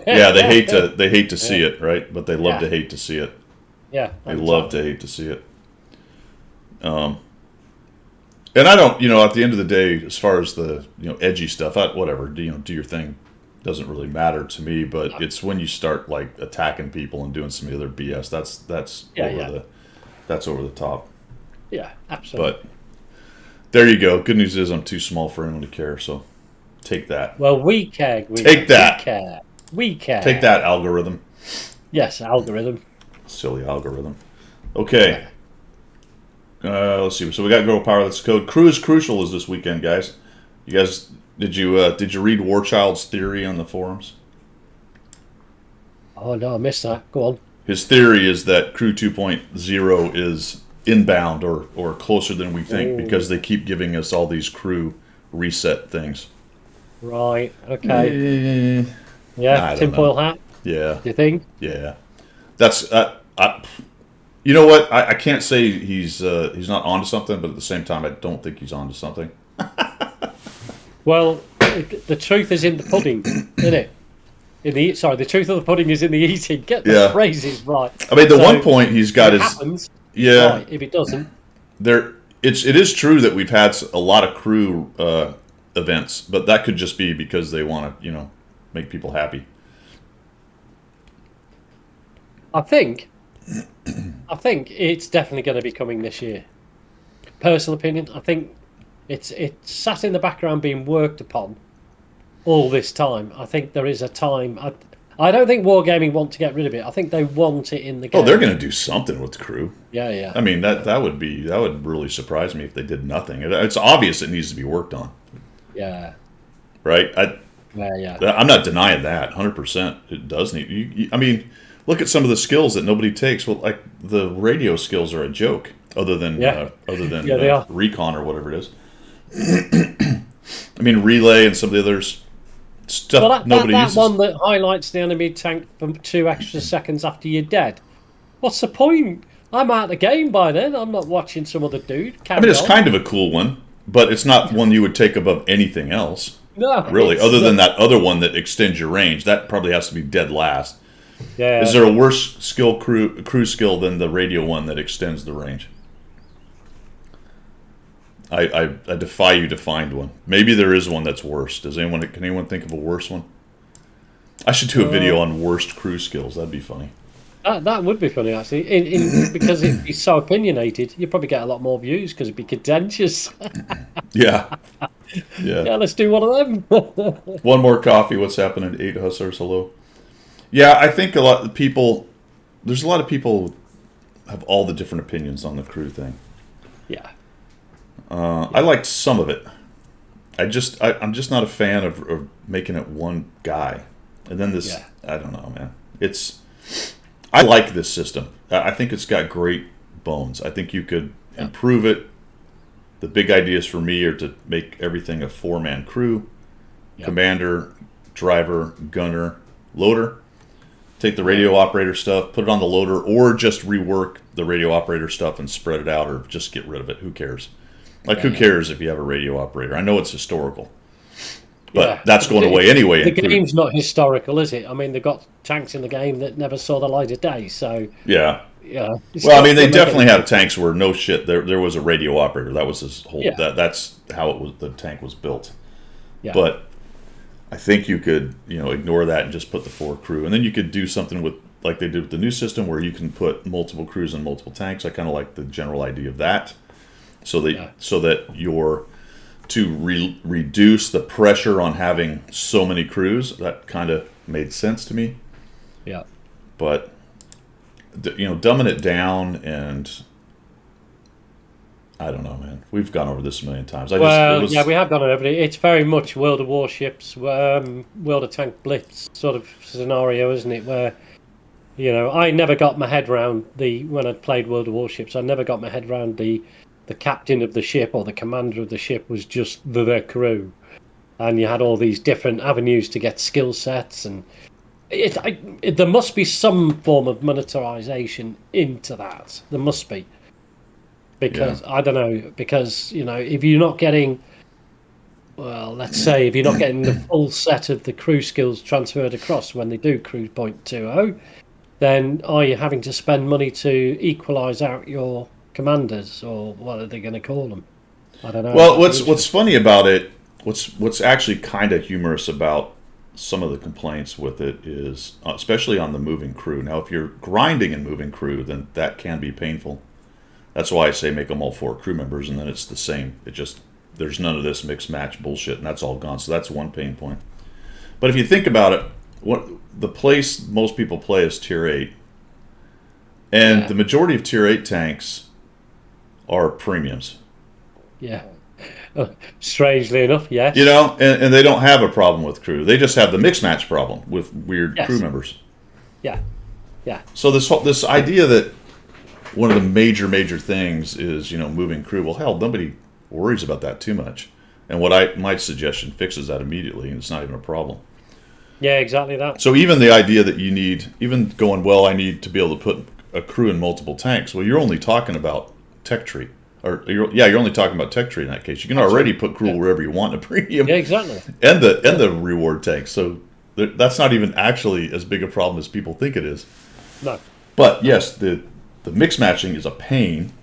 Yeah, they hate to see Yeah. it, right? But they love to hate to see it. Yeah, They love to hate to see it. And I don't, at the end of the day, as far as the edgy stuff, whatever, do your thing. Doesn't really matter to me, but it's when you start like attacking people and doing some other BS. That's over the top. Yeah, absolutely. But there you go. Good news is I'm too small for anyone to care. So take that. Well, we care. Take that. We care. We care. Take that, algorithm. Yes, algorithm. Silly algorithm. Okay. Let's see. So we got Girl Power. That's the code. Cruise Crucial is this weekend, guys. You guys, did you read Warchild's theory on the forums? Oh no, I missed that. Go on. His theory is that Crew 2.0 is inbound or closer than we think because they keep giving us all these crew reset things. Right. Okay. Yeah. Tinfoil hat. Yeah. Do you think? Yeah. That's you know what? I can't say he's not onto something, but at the same time, I don't think he's onto something. Well, the truth is in the pudding, isn't it? The truth of the pudding is in the eating. Get the phrases right. I mean, one point he's got if it his happens, yeah. Right, if it doesn't, it is true that we've had a lot of crew events, but that could just be because they want to make people happy. I think it's definitely going to be coming this year. Personal opinion, I think it's sat in the background being worked upon all this time. I think there is a time. I don't think Wargaming want to get rid of it. I think they want it in the game. Oh, they're going to do something with crew. Yeah. I mean that would really surprise me if they did nothing. It's obvious it needs to be worked on. Yeah. Right. Yeah. I'm not denying that. 100%. It does need. I mean, look at some of the skills that nobody takes. Well, like the radio skills are a joke. Other than they are. recon or whatever it is. I mean, relay and some of the others stuff nobody uses. That one that highlights the enemy tank for 2 extra seconds after you're dead. What's the point? I'm out of the game by then. I'm not watching some other dude. It's kind of a cool one, but it's not one you would take above anything else. No, really, other than that other one that extends your range. That probably has to be dead last. Yeah. Is there a worse crew skill than the radio one that extends the range? I defy you to find one. Maybe there is one that's worse. Can anyone think of a worse one? I should do a video on worst crew skills. That'd be funny. That would be funny, actually. Because it'd be so opinionated, you'd probably get a lot more views because it'd be contentious. Yeah. Yeah, let's do one of them. One more coffee. What's happening? 8 Hussars, hello. Yeah, I think there's a lot of people have all the different opinions on the crew thing. Yeah. I liked some of it. I'm just not a fan of making it one guy. And then this, I don't know, man. I like this system. I think it's got great bones. I think you could improve it. The big ideas for me are to make everything a 4-man crew. Commander, driver, gunner, loader. Take the radio operator stuff, put it on the loader, or just rework the radio operator stuff and spread it out, or just get rid of it. Who cares? Who cares if you have a radio operator? I know it's historical, but that's going away anyway. The game's not historical, is it? I mean, they've got tanks in the game that never saw the light of day, so... Yeah. Well, I mean, they definitely have tanks where no shit, there was a radio operator. That was his whole... That's how the tank was built. Yeah. But I think you could, ignore that and just put the 4 crew. And then you could do something with, like they did with the new system, where you can put multiple crews and multiple tanks. I kind of like the general idea of that. So that you're to reduce the pressure on having so many crews. That kind of made sense to me. Yeah. But dumbing it down, and I don't know, man. We've gone over this a million times. We have gone over it. It's very much World of Warships, World of Tank Blitz sort of scenario, isn't it? Where I never got my head around when I played World of Warships. I never got my head around the captain of the ship or the commander of the ship was just their crew, and you had all these different avenues to get skill sets and There must be some form of monetization into that. There must be. Because, I don't know, because, if you're not getting, well, let's say if you're not getting the full set of the crew skills transferred across when they do crew point 2.0, then are you having to spend money to equalize out your commanders, or what are they going to call them? I don't know. Well, what's funny about it, what's actually kind of humorous about some of the complaints with it is, especially on the moving crew. Now, if you're grinding and moving crew, then that can be painful. That's why I say make them all 4 crew members, and then it's the same. There's none of this mix match bullshit, and that's all gone. So that's one pain point. But if you think about it, what the place most people play is Tier 8, and the majority of Tier 8 tanks are premiums. Yeah. Strangely enough, yes. And they don't have a problem with crew. They just have the mix match problem with weird crew members. Yeah. So this idea that one of the major things is moving crew. Well, hell, nobody worries about that too much. And my suggestion fixes that immediately, and it's not even a problem. Yeah, exactly that. So even the idea that you need, even going, well, I need to be able to put a crew in multiple tanks. Well, you're only talking about tech tree. You're only talking about tech tree in that case. You can already put crew wherever you want in a premium. Yeah, exactly. And the reward tank. So that's not even actually as big a problem as people think it is. No. But yes, the mix matching is a pain.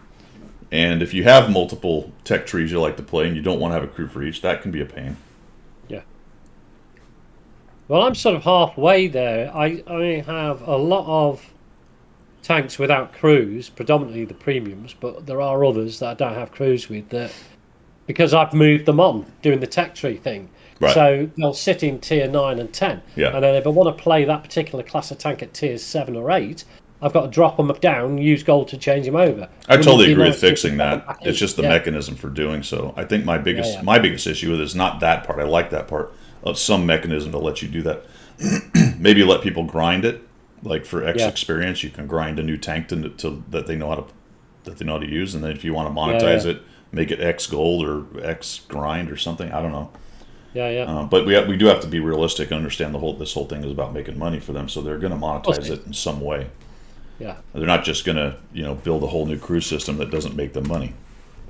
And if you have multiple tech trees you like to play and you don't want to have a crew for each, that can be a pain. Yeah. Well, I'm sort of halfway there. I have a lot of tanks without crews, predominantly the premiums, but there are others that I don't have crews with, that because I've moved them on doing the tech tree thing. Right. So they'll sit in tier 9 and 10. Yeah. And then if I want to play that particular class of tank at tiers 7 or 8, I've got to drop them down, use gold to change them over. I totally agree with fixing that. It's just the mechanism for doing so. I think my biggest issue with it is not that part. I like that part of some mechanism to let you do that. Maybe let people grind it. Like for X experience, you can grind a new tank that they know how to use, and then if you want to monetize it, make it X gold or X grind or something. I don't know. But we do have to be realistic and understand this whole thing is about making money for them, so they're going to monetize it in some way. Yeah. They're not just going to build a whole new crew system that doesn't make them money.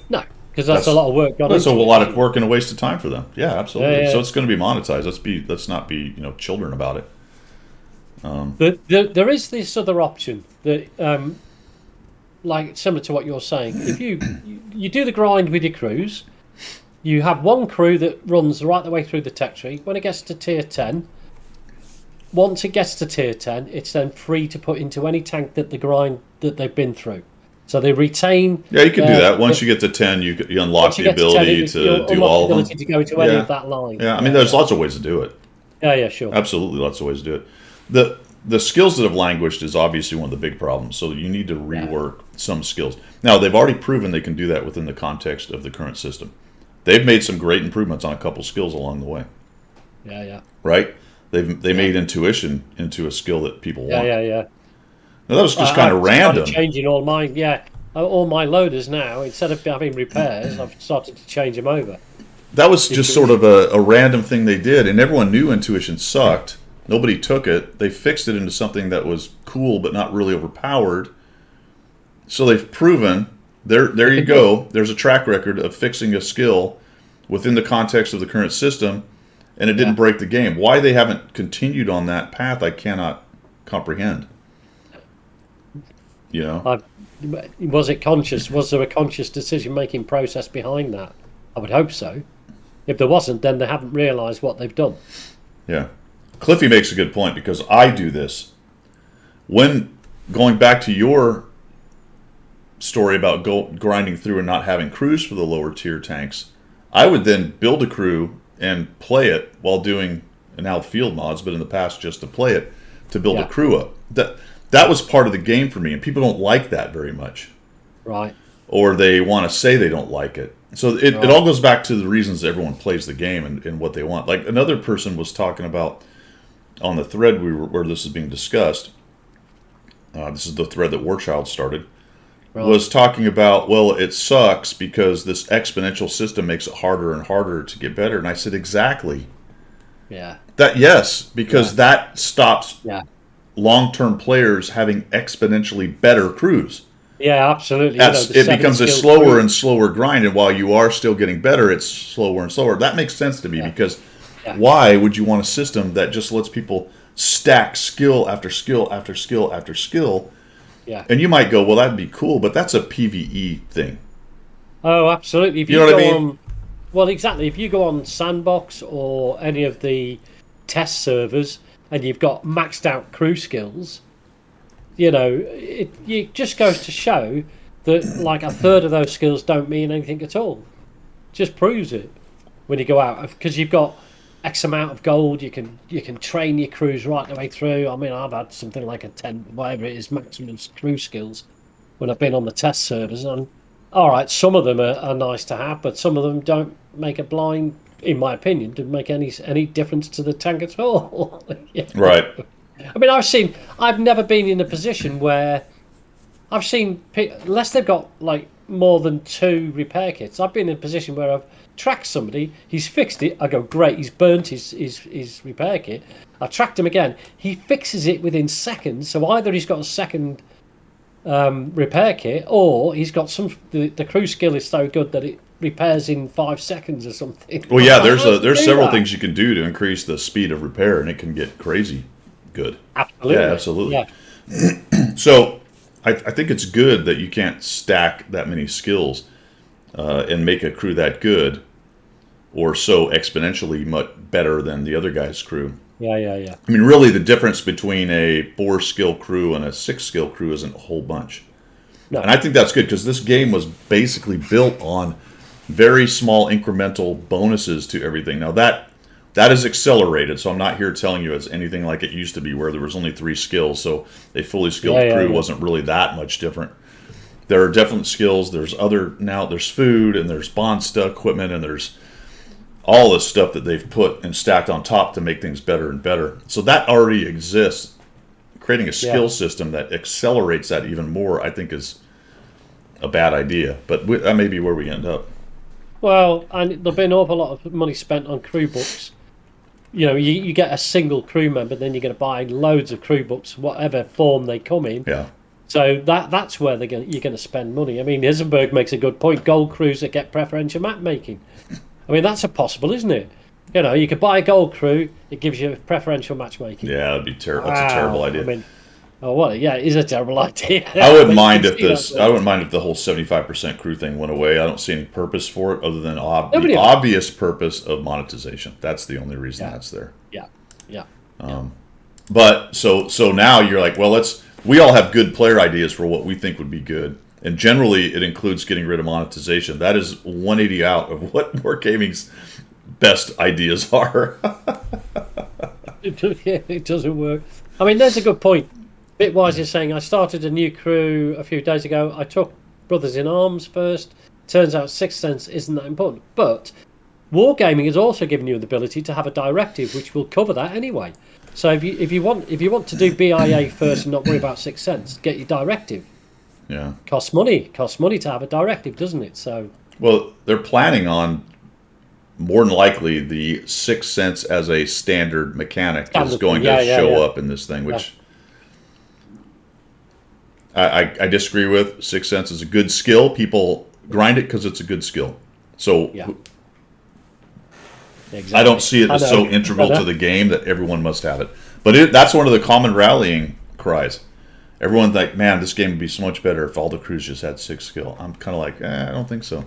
No, because that's a lot of work. That's a lot of work and a waste of time for them. Yeah, absolutely. Yeah. So it's going to be monetized. Let's not be children about it. There is this other option that, like similar to what you're saying. If you do the grind with your crews, you have one crew that runs right the way through the tech tree. When it gets to tier 10, once it gets to tier 10, it's then free to put into any tank that they've been through. So they retain. Yeah, you can do that. Once you get to 10, you unlock the ability to do all of them. To go into any of that line. Yeah, I mean, there's lots of ways to do it. Yeah, sure. Absolutely, lots of ways to do it. The skills that have languished is obviously one of the big problems. So you need to rework some skills. Now, they've already proven they can do that within the context of the current system. They've made some great improvements on a couple skills along the way. Yeah. Right? They made intuition into a skill that people want. Yeah. Now, that was just kind of random. Changing all my loaders now. Instead of having repairs, I've started to change them over. That was just sort of a random thing they did, and everyone knew intuition sucked. Nobody took it. They fixed it into something that was cool but not really overpowered. So they've proven, there you go. There's a track record of fixing a skill within the context of the current system, and it didn't break the game. Why they haven't continued on that path, I cannot comprehend. Was it conscious? Was there a conscious decision-making process behind that? I would hope so. If there wasn't, then they haven't realised what they've done. Yeah. Cliffy makes a good point, because I do this. When going back to your story about grinding through and not having crews for the lower tier tanks, I would then build a crew and play it while doing now field mods, but in the past just to play it, to build a crew up. That was part of the game for me, and people don't like that very much. Right. Or they want to say they don't like it. So it all goes back to the reasons everyone plays the game and what they want. Like another person was talking about on the thread where this is being discussed, this is the thread that Warchild started, was talking about, well, it sucks because this exponential system makes it harder and harder to get better. And I said, exactly. Yeah. because that stops Yeah. long-term players having exponentially better crews. Yeah, absolutely. It becomes a skill slower crew. and slower grind, and while you are still getting better, it's slower and slower. That makes sense to me because Yeah. why would you want a system that just lets people stack skill after skill after skill after skill? Yeah. And you might go, well, that'd be cool, but that's a PvE thing. Oh, absolutely. If You know what I go mean? on, well, exactly. If you go on Sandbox or any of the test servers and you've got maxed out crew skills, it just goes to show that like a third of those skills don't mean anything at all. Just proves it when you go out because you've got X amount of gold. You can train your crews right the way through. I mean, I've had something like a 10, whatever it is, maximum crew skills when I've been on the test servers. And all right, some of them are nice to have, but some of them don't make a blind, in my opinion, didn't make any difference to the tank at all. Yeah. Right. I mean, I've never been in a position where I've seen, unless they've got like more than 2 repair kits, I've been in a position where I've tracked somebody, he's fixed it, I go, great, he's burnt his repair kit. I tracked him again, he fixes it within seconds, so either he's got a second repair kit or he's got the crew skill is so good that it repairs in 5 seconds or something. Well, yeah, How do you there's do several that? things you can do to increase the speed of repair, and it can get crazy good. Absolutely. Yeah, absolutely. Yeah. So I think it's good that you can't stack that many skills and make a crew that good or so exponentially much better than the other guy's crew. Yeah. I mean, really, the difference between a 4-skill crew and a 6-skill crew isn't a whole bunch. No. And I think that's good because this game was basically built on very small incremental bonuses to everything. Now, that is accelerated, so I'm not here telling you it's anything like it used to be where there was only 3 skills, so a fully skilled crew wasn't really that much different. There are definite skills. There's food, and there's bond stuff, equipment, and there's all this stuff that they've put and stacked on top to make things better and better. So that already exists. Creating a skill system that accelerates that even more, I think, is a bad idea. But that may be where we end up. Well, and there'll be an awful lot of money spent on crew books. You get a single crew member, then you're going to buy loads of crew books, whatever form they come in. Yeah. So that's where you're going to spend money. I mean, Hisenberg makes a good point. Gold crews that get preferential map making. I mean, that's possible, isn't it? You could buy a gold crew. It gives you preferential matchmaking. Yeah, that'd be terrible. That's a terrible idea. I mean, yeah, it is a terrible idea. I wouldn't mind if the whole 75% crew thing went away. I don't see any purpose for it other than the obvious purpose of monetization. That's the only reason that's there. Yeah. But so now you're like, well, we all have good player ideas for what we think would be good. And generally, it includes getting rid of monetization. That is 180 out of what Wargaming's best ideas are. It doesn't work. I mean, there's a good point. Bitwise is saying, I started a new crew a few days ago. I took Brothers in Arms first. Turns out Sixth Sense isn't that important. But Wargaming has also given you the ability to have a directive which will cover that anyway. So if you want to do BIA first and not worry about Sixth Sense, get your directive. Yeah. Costs money to have a directive, doesn't it? So well, they're planning on more than likely the Sixth Sense as a standard mechanic is going to show up in this thing, which I disagree with. Sixth Sense is a good skill. People grind it because it's a good skill. So exactly. I don't see it as so integral to the game that everyone must have it. But that's one of the common rallying cries. Everyone's like, man, this game would be so much better if all the crews just had 6 skill. I'm kind of like, I don't think so.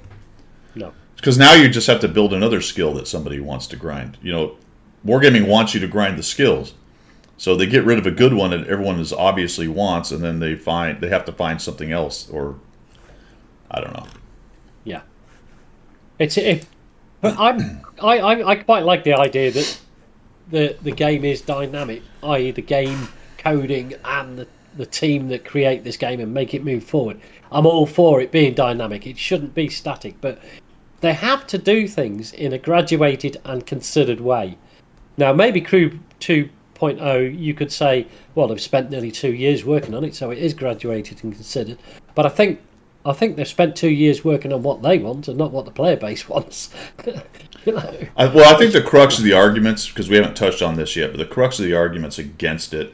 No. Because now you just have to build another skill that somebody wants to grind. Wargaming wants you to grind the skills. So they get rid of a good one that everyone obviously wants, and then they have to find something else, or I don't know. Yeah. But I quite like the idea that the game is dynamic, i.e. the game coding and the team that create this game and make it move forward. I'm all for it being dynamic. It shouldn't be static, but they have to do things in a graduated and considered way. Now, maybe Crew 2.0, you could say, well, they've spent nearly 2 years working on it, so it is graduated and considered. But I think I think they've spent 2 years working on what they want and not what the player base wants. You know? I think the crux of the arguments, because we haven't touched on this yet, but the crux of the arguments against it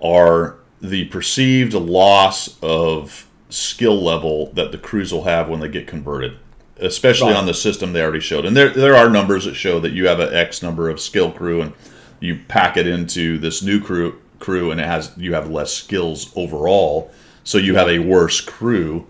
are the perceived loss of skill level that the crews will have when they get converted, especially on the system they already showed. And there are numbers that show that you have an X number of skill crew, and you pack it into this new crew, and you have less skills overall, so you have a worse crew.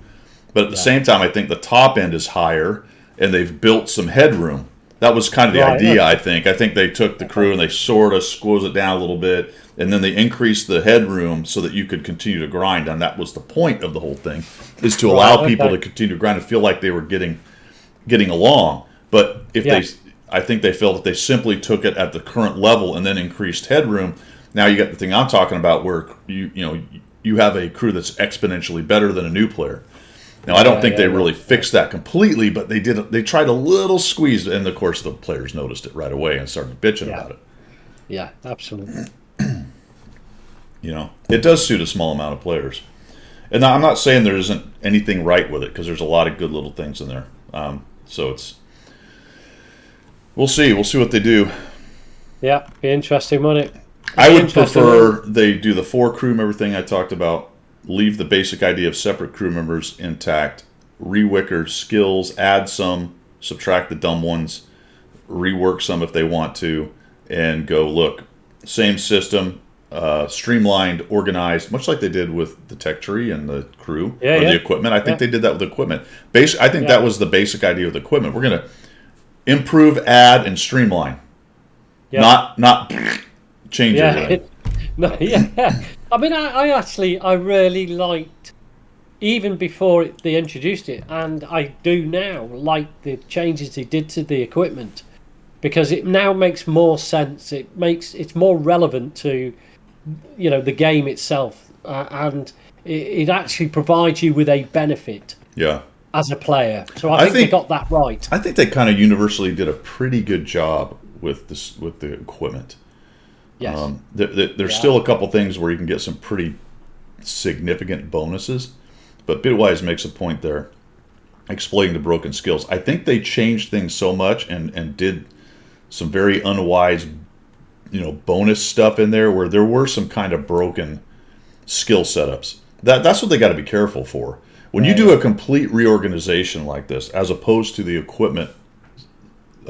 But at the same time, I think the top end is higher, and they've built some headroom. That was kind of the idea, I think. I think they took the crew and they sort of squeezed it down a little bit, and then they increased the headroom so that you could continue to grind. And that was the point of the whole thing, is to allow people to continue to grind and feel like they were getting along. But I think they felt that they simply took it at the current level and then increased headroom. Now you got the thing I'm talking about, where you have a crew that's exponentially better than a new player. Now, I don't think they really fixed that completely, but they did. They tried a little squeeze, and of course the players noticed it right away and started bitching about it. Yeah, absolutely. It does suit a small amount of players. And I'm not saying there isn't anything right with it, because there's a lot of good little things in there. So we'll see. We'll see what they do. Yeah, be interesting, won't it? I would prefer they do the 4 crew member thing I talked about. Leave the basic idea of separate crew members intact. Rewicker skills, add some, subtract the dumb ones, rework some if they want to, and go, look, same system, streamlined, organized, much like they did with the tech tree and the crew, the equipment. I think they did that with equipment. I think that was the basic idea of the equipment. We're going to improve, add, and streamline. Not change everything. I mean, I really liked, even before they introduced it, and I do now like the changes they did to the equipment, because it now makes more sense. It's more relevant to, the game itself, and it actually provides you with a benefit. Yeah. As a player, so I think they got that right. I think they kind of universally did a pretty good job with the equipment. Yes. There's still a couple things where you can get some pretty significant bonuses, but Bitwise makes a point there, exploiting the broken skills. I think they changed things so much and did some very unwise, bonus stuff in there, where there were some kind of broken skill setups. That's what they got to be careful for. When you do a complete reorganization like this, as opposed to the equipment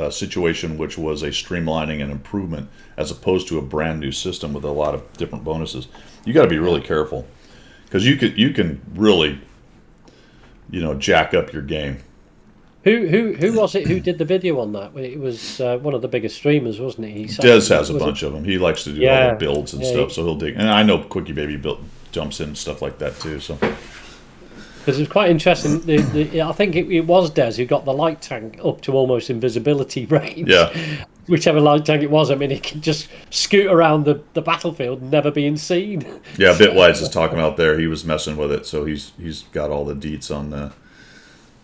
situation, which was a streamlining and improvement, as opposed to a brand new system with a lot of different bonuses, you got to be really careful, because you can really, jack up your game. Who was it who did the video on that? It was one of the biggest streamers, wasn't it? Dez has a bunch of them. He likes to do all the builds and stuff, so he'll dig. And I know Quickie Baby jumps in and stuff like that too. So. Because it was quite interesting. I think it was Des who got the light tank up to almost invisibility range. Yeah. Whichever light tank it was, I mean, it can just scoot around the battlefield, never being seen. Yeah, Bitwise is talking about there. He was messing with it, so he's got all the deets on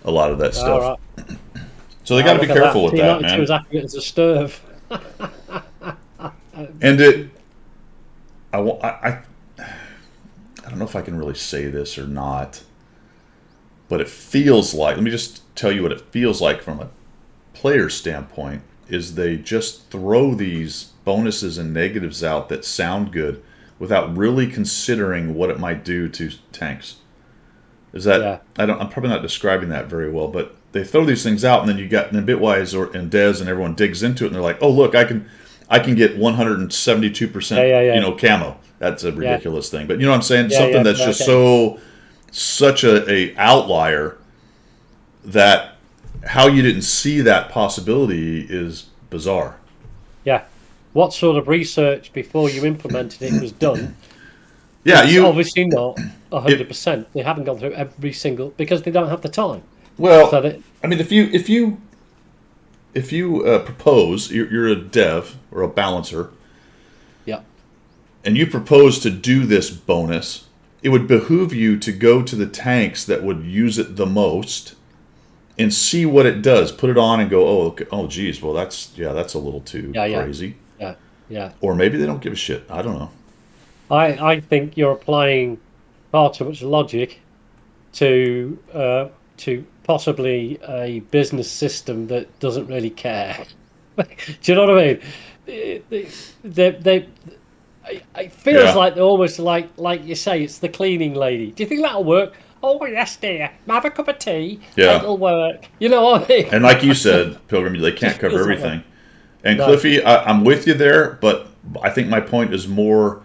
a lot of that stuff. Right. So they got to be careful with that, man. It was accurate as a sturve. And I don't know if I can really say this or not, but it feels like, let me just tell you what it feels like from a player standpoint, is they just throw these bonuses and negatives out that sound good without really considering what it might do to tanks. Is that, I'm probably not describing that very well, but they throw these things out, and then Bitwise and Dez and everyone digs into it, and they're like, oh, look, I can get 172% camo. That's a ridiculous thing. But you know what I'm saying? Something that's just such a outlier that how you didn't see that possibility is bizarre. Yeah. What sort of research before you implemented it was done? Yeah, it's obviously not 100%. They haven't gone through every single, because they don't have the time. Well, I mean, if you propose, you're a dev or a balancer, and you propose to do this bonus, it would behoove you to go to the tanks that would use it the most and see what it does. Put it on and go, geez, well, that's a little too crazy. Yeah. Or maybe they don't give a shit. I don't know. I think you're applying far too much logic to possibly a business system that doesn't really care. Do you know what I mean? It feels like they're almost like you say, it's the cleaning lady. Do you think that'll work? Oh yes, dear. Have a cup of tea. Yeah. It'll work. You know what I mean? And like you said, Pilgrim, they can't cover everything. And No. Cliffy, I'm with you there, but I think my point is more.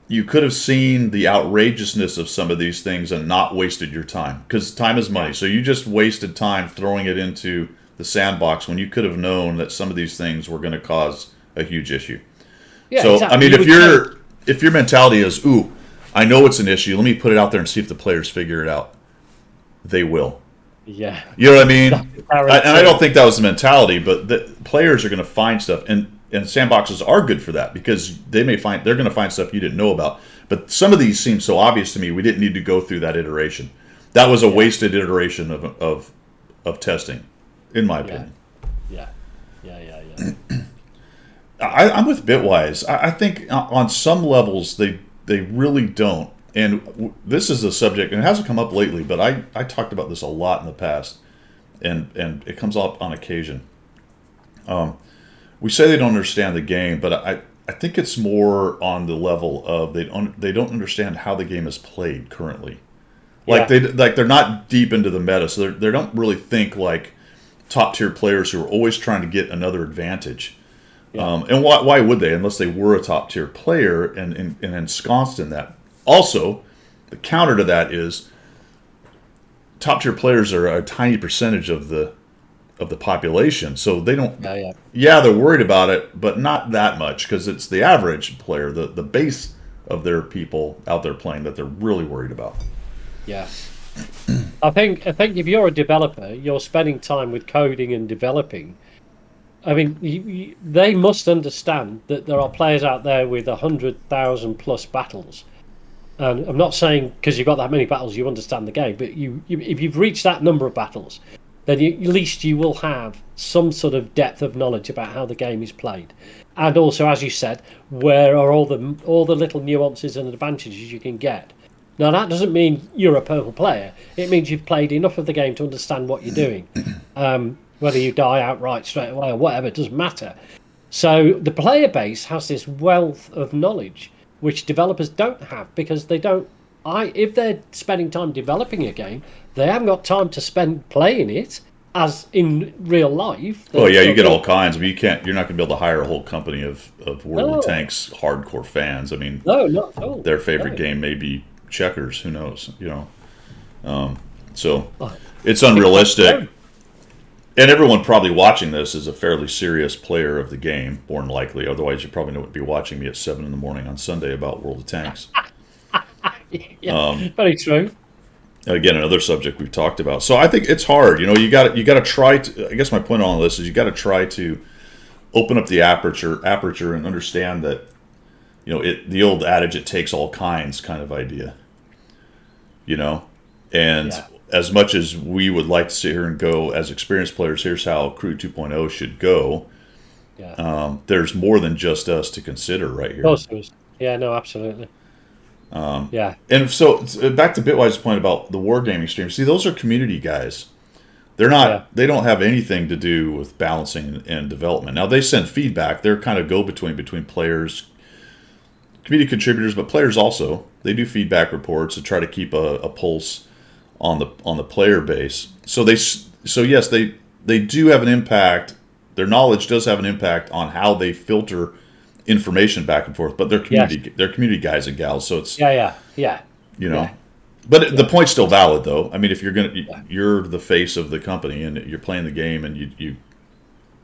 You could have seen the outrageousness of some of these things and not wasted your time, because time is money. So you just wasted time throwing it into the sandbox when you could have known that some of these things were going to cause a huge issue. Yeah, so exactly. I mean, if your mentality is, "Ooh, I know it's an issue. Let me put it out there and see if the players figure it out," they will. Yeah. You know what I mean? And I don't think that was the mentality, but the players are going to find stuff, and sandboxes are good for that, because they're going to find stuff you didn't know about. But some of these seem so obvious to me, we didn't need to go through that iteration. That was a wasted iteration of testing, in my opinion. Yeah. I'm with Bitwise. I think on some levels they really don't. And this is a subject, and it hasn't come up lately, but I talked about this a lot in the past, and it comes up on occasion. We say they don't understand the game, but I think it's more on the level of they don't understand how the game is played currently. Like they're not deep into the meta, so they don't really think like top tier players who are always trying to get another advantage. Yeah. And why would they, unless they were a top tier player and ensconced in that? Also, the counter to that is top tier players are a tiny percentage of the population, so they don't. Yeah, they're worried about it, but not that much, because it's the average player, the base of their people out there playing, that they're really worried about. Yeah. I think if you're a developer, you're spending time with coding and developing. I mean, they must understand that there are players out there with 100,000 plus battles. And I'm not saying because you've got that many battles you understand the game, but if you've reached that number of battles, then at least you will have some sort of depth of knowledge about how the game is played. And also, as you said, where are all the little nuances and advantages you can get. Now, that doesn't mean you're a purple player. It means you've played enough of the game to understand what you're doing. Whether you die outright straight away or whatever, it doesn't matter. So the player base has this wealth of knowledge, which developers don't have, because they don't. If they're spending time developing a game, they haven't got time to spend playing it, as in real life. Oh yeah, you get all kinds. I mean, you're not going to be able to hire a whole company of World of Tanks hardcore fans. I mean, no, not at all. Their favorite game may be checkers. Who knows? You know, so it's unrealistic. And everyone probably watching this is a fairly serious player of the game, more than likely. Otherwise, you probably wouldn't be watching me at 7 a.m. on Sunday about World of Tanks. Very true. Again, another subject we've talked about. So I think it's hard. You know, you got to try to. I guess my point on all this is you got to try to open up the aperture, and understand that, you know, the old adage, it takes all kinds kind of idea. You know, and as much as we would like to sit here and go as experienced players, here's how Crew 2.0 should go. There's more than just us to consider right here. Yeah, no, absolutely. And so back to Bitwise's point about the wargaming stream. See, those are community guys. They're not. They don't have anything to do with balancing and development. Now they send feedback. They're kind of go between players, community contributors, but players also. They do feedback reports to try to keep a pulse on the player base. So yes, they do have an impact. Their knowledge does have an impact on how they filter information back and forth, but they're community guys and gals, so it's you know. But the point's still valid, though. I mean, if you're the face of the company and you're playing the game and you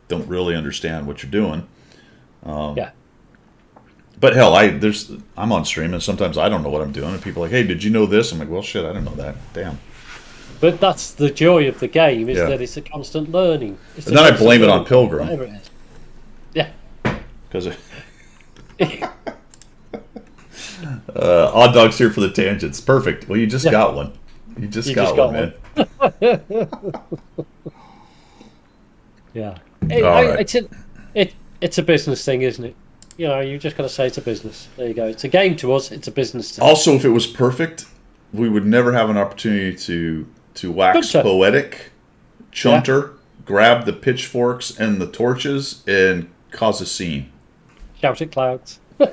don't really understand what you're doing. But hell, I'm on stream and sometimes I don't know what I'm doing, and people are like, "Hey, did you know this?" I'm like, "Well, shit, I didn't know that. Damn." But that's the joy of the game, is that it's a constant learning. And then I blame it on Pilgrim. Whatever it is. Yeah. Because Odd Dog's here for the tangents. Perfect. Well, you just got one. You just got one, man. Yeah. It's a business thing, isn't it? You know, you just got to say it's a business. There you go. It's a game to us. It's a business thing. Also, if it was perfect, we would never have an opportunity to wax Gunter. poetic, chunter, grab the pitchforks and the torches, and cause a scene. Shout at clouds. All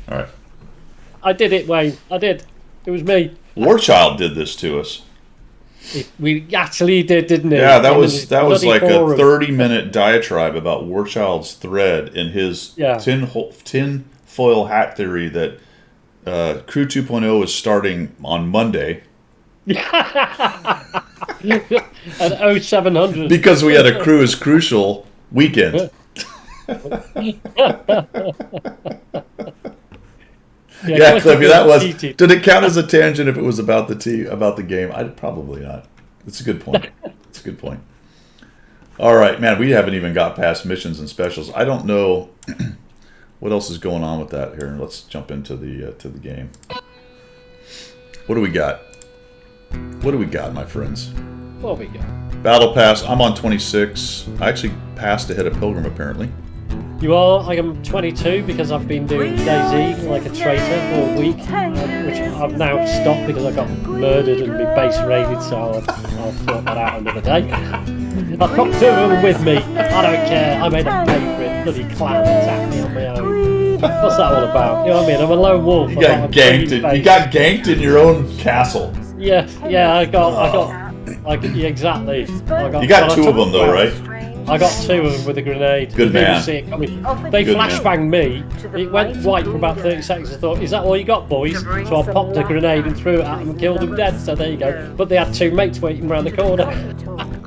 right. I did it, Wayne. I did. It was me. Warchild did this to us. We actually did, didn't it? Yeah, that was like a forum. 30-minute diatribe about Warchild's thread and his tin foil hat theory that Crew 2.0 is starting on Monday. At 0700. Because we had a Crew is Crucial weekend. Yeah, Cliffy, that was. Did it count as a tangent if it was about the game? Probably not. It's a good point. It's a good point. All right, man. We haven't even got past missions and specials. I don't know what else is going on with that here. Let's jump into the game. What do we got? What do we got, my friends? What we got? Battle Pass. I'm on 26. I actually passed ahead of Pilgrim apparently. You are? I am 22 because I've been doing DayZ like a traitor for a week, which I've now stopped because I got murdered and my base raided, so I'll sort that out another day. I've got 2 of them with me. I don't care. I made them pay for it. Bloody clown attacked me on my own. What's that all about? You know what I mean? I'm a lone wolf. You got ganked. You got ganked in your own castle. Yeah. I got. Yeah, exactly. You got 2 of them though, right? I got 2 of them with a grenade. Good man. See it coming. They flashbanged me. It went white for about 30 seconds. I thought, is that all you got, boys? So I popped a grenade and threw it at them and killed them dead. So there you go. But they had 2 mates waiting around the corner.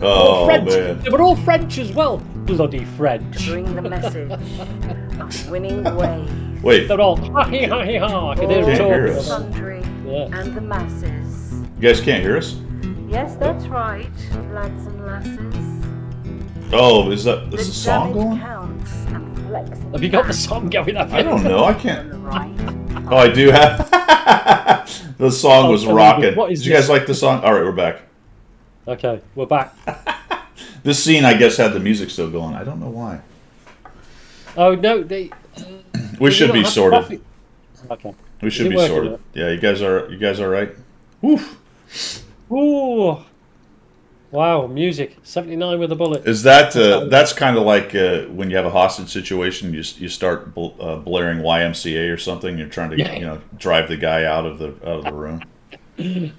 Oh, French. man. They were all French as well. Bloody French. Bring the message of winning ways. Wait. They're all ha ha ha ha. I can hear them Can't hear talking. us. Country and the masses. You guys can't hear us? Yes, that's right, lads and lasses. Oh, is this a song going? Have you got the song going? I don't know. I can't. Oh, I do have. The song was rocking. Did you guys like the song? All right, we're back. Okay, we're back. This scene, I guess, had the music still going. I don't know why. Oh no, We should be sorted. Coffee? Okay. We should be sorted. Yeah, you guys are right. Woof. Ooh. Wow, music. 79 with a bullet. Is that that's kind of like when you have a hostage situation, you start blaring YMCA or something. You're trying to drive the guy out of the room.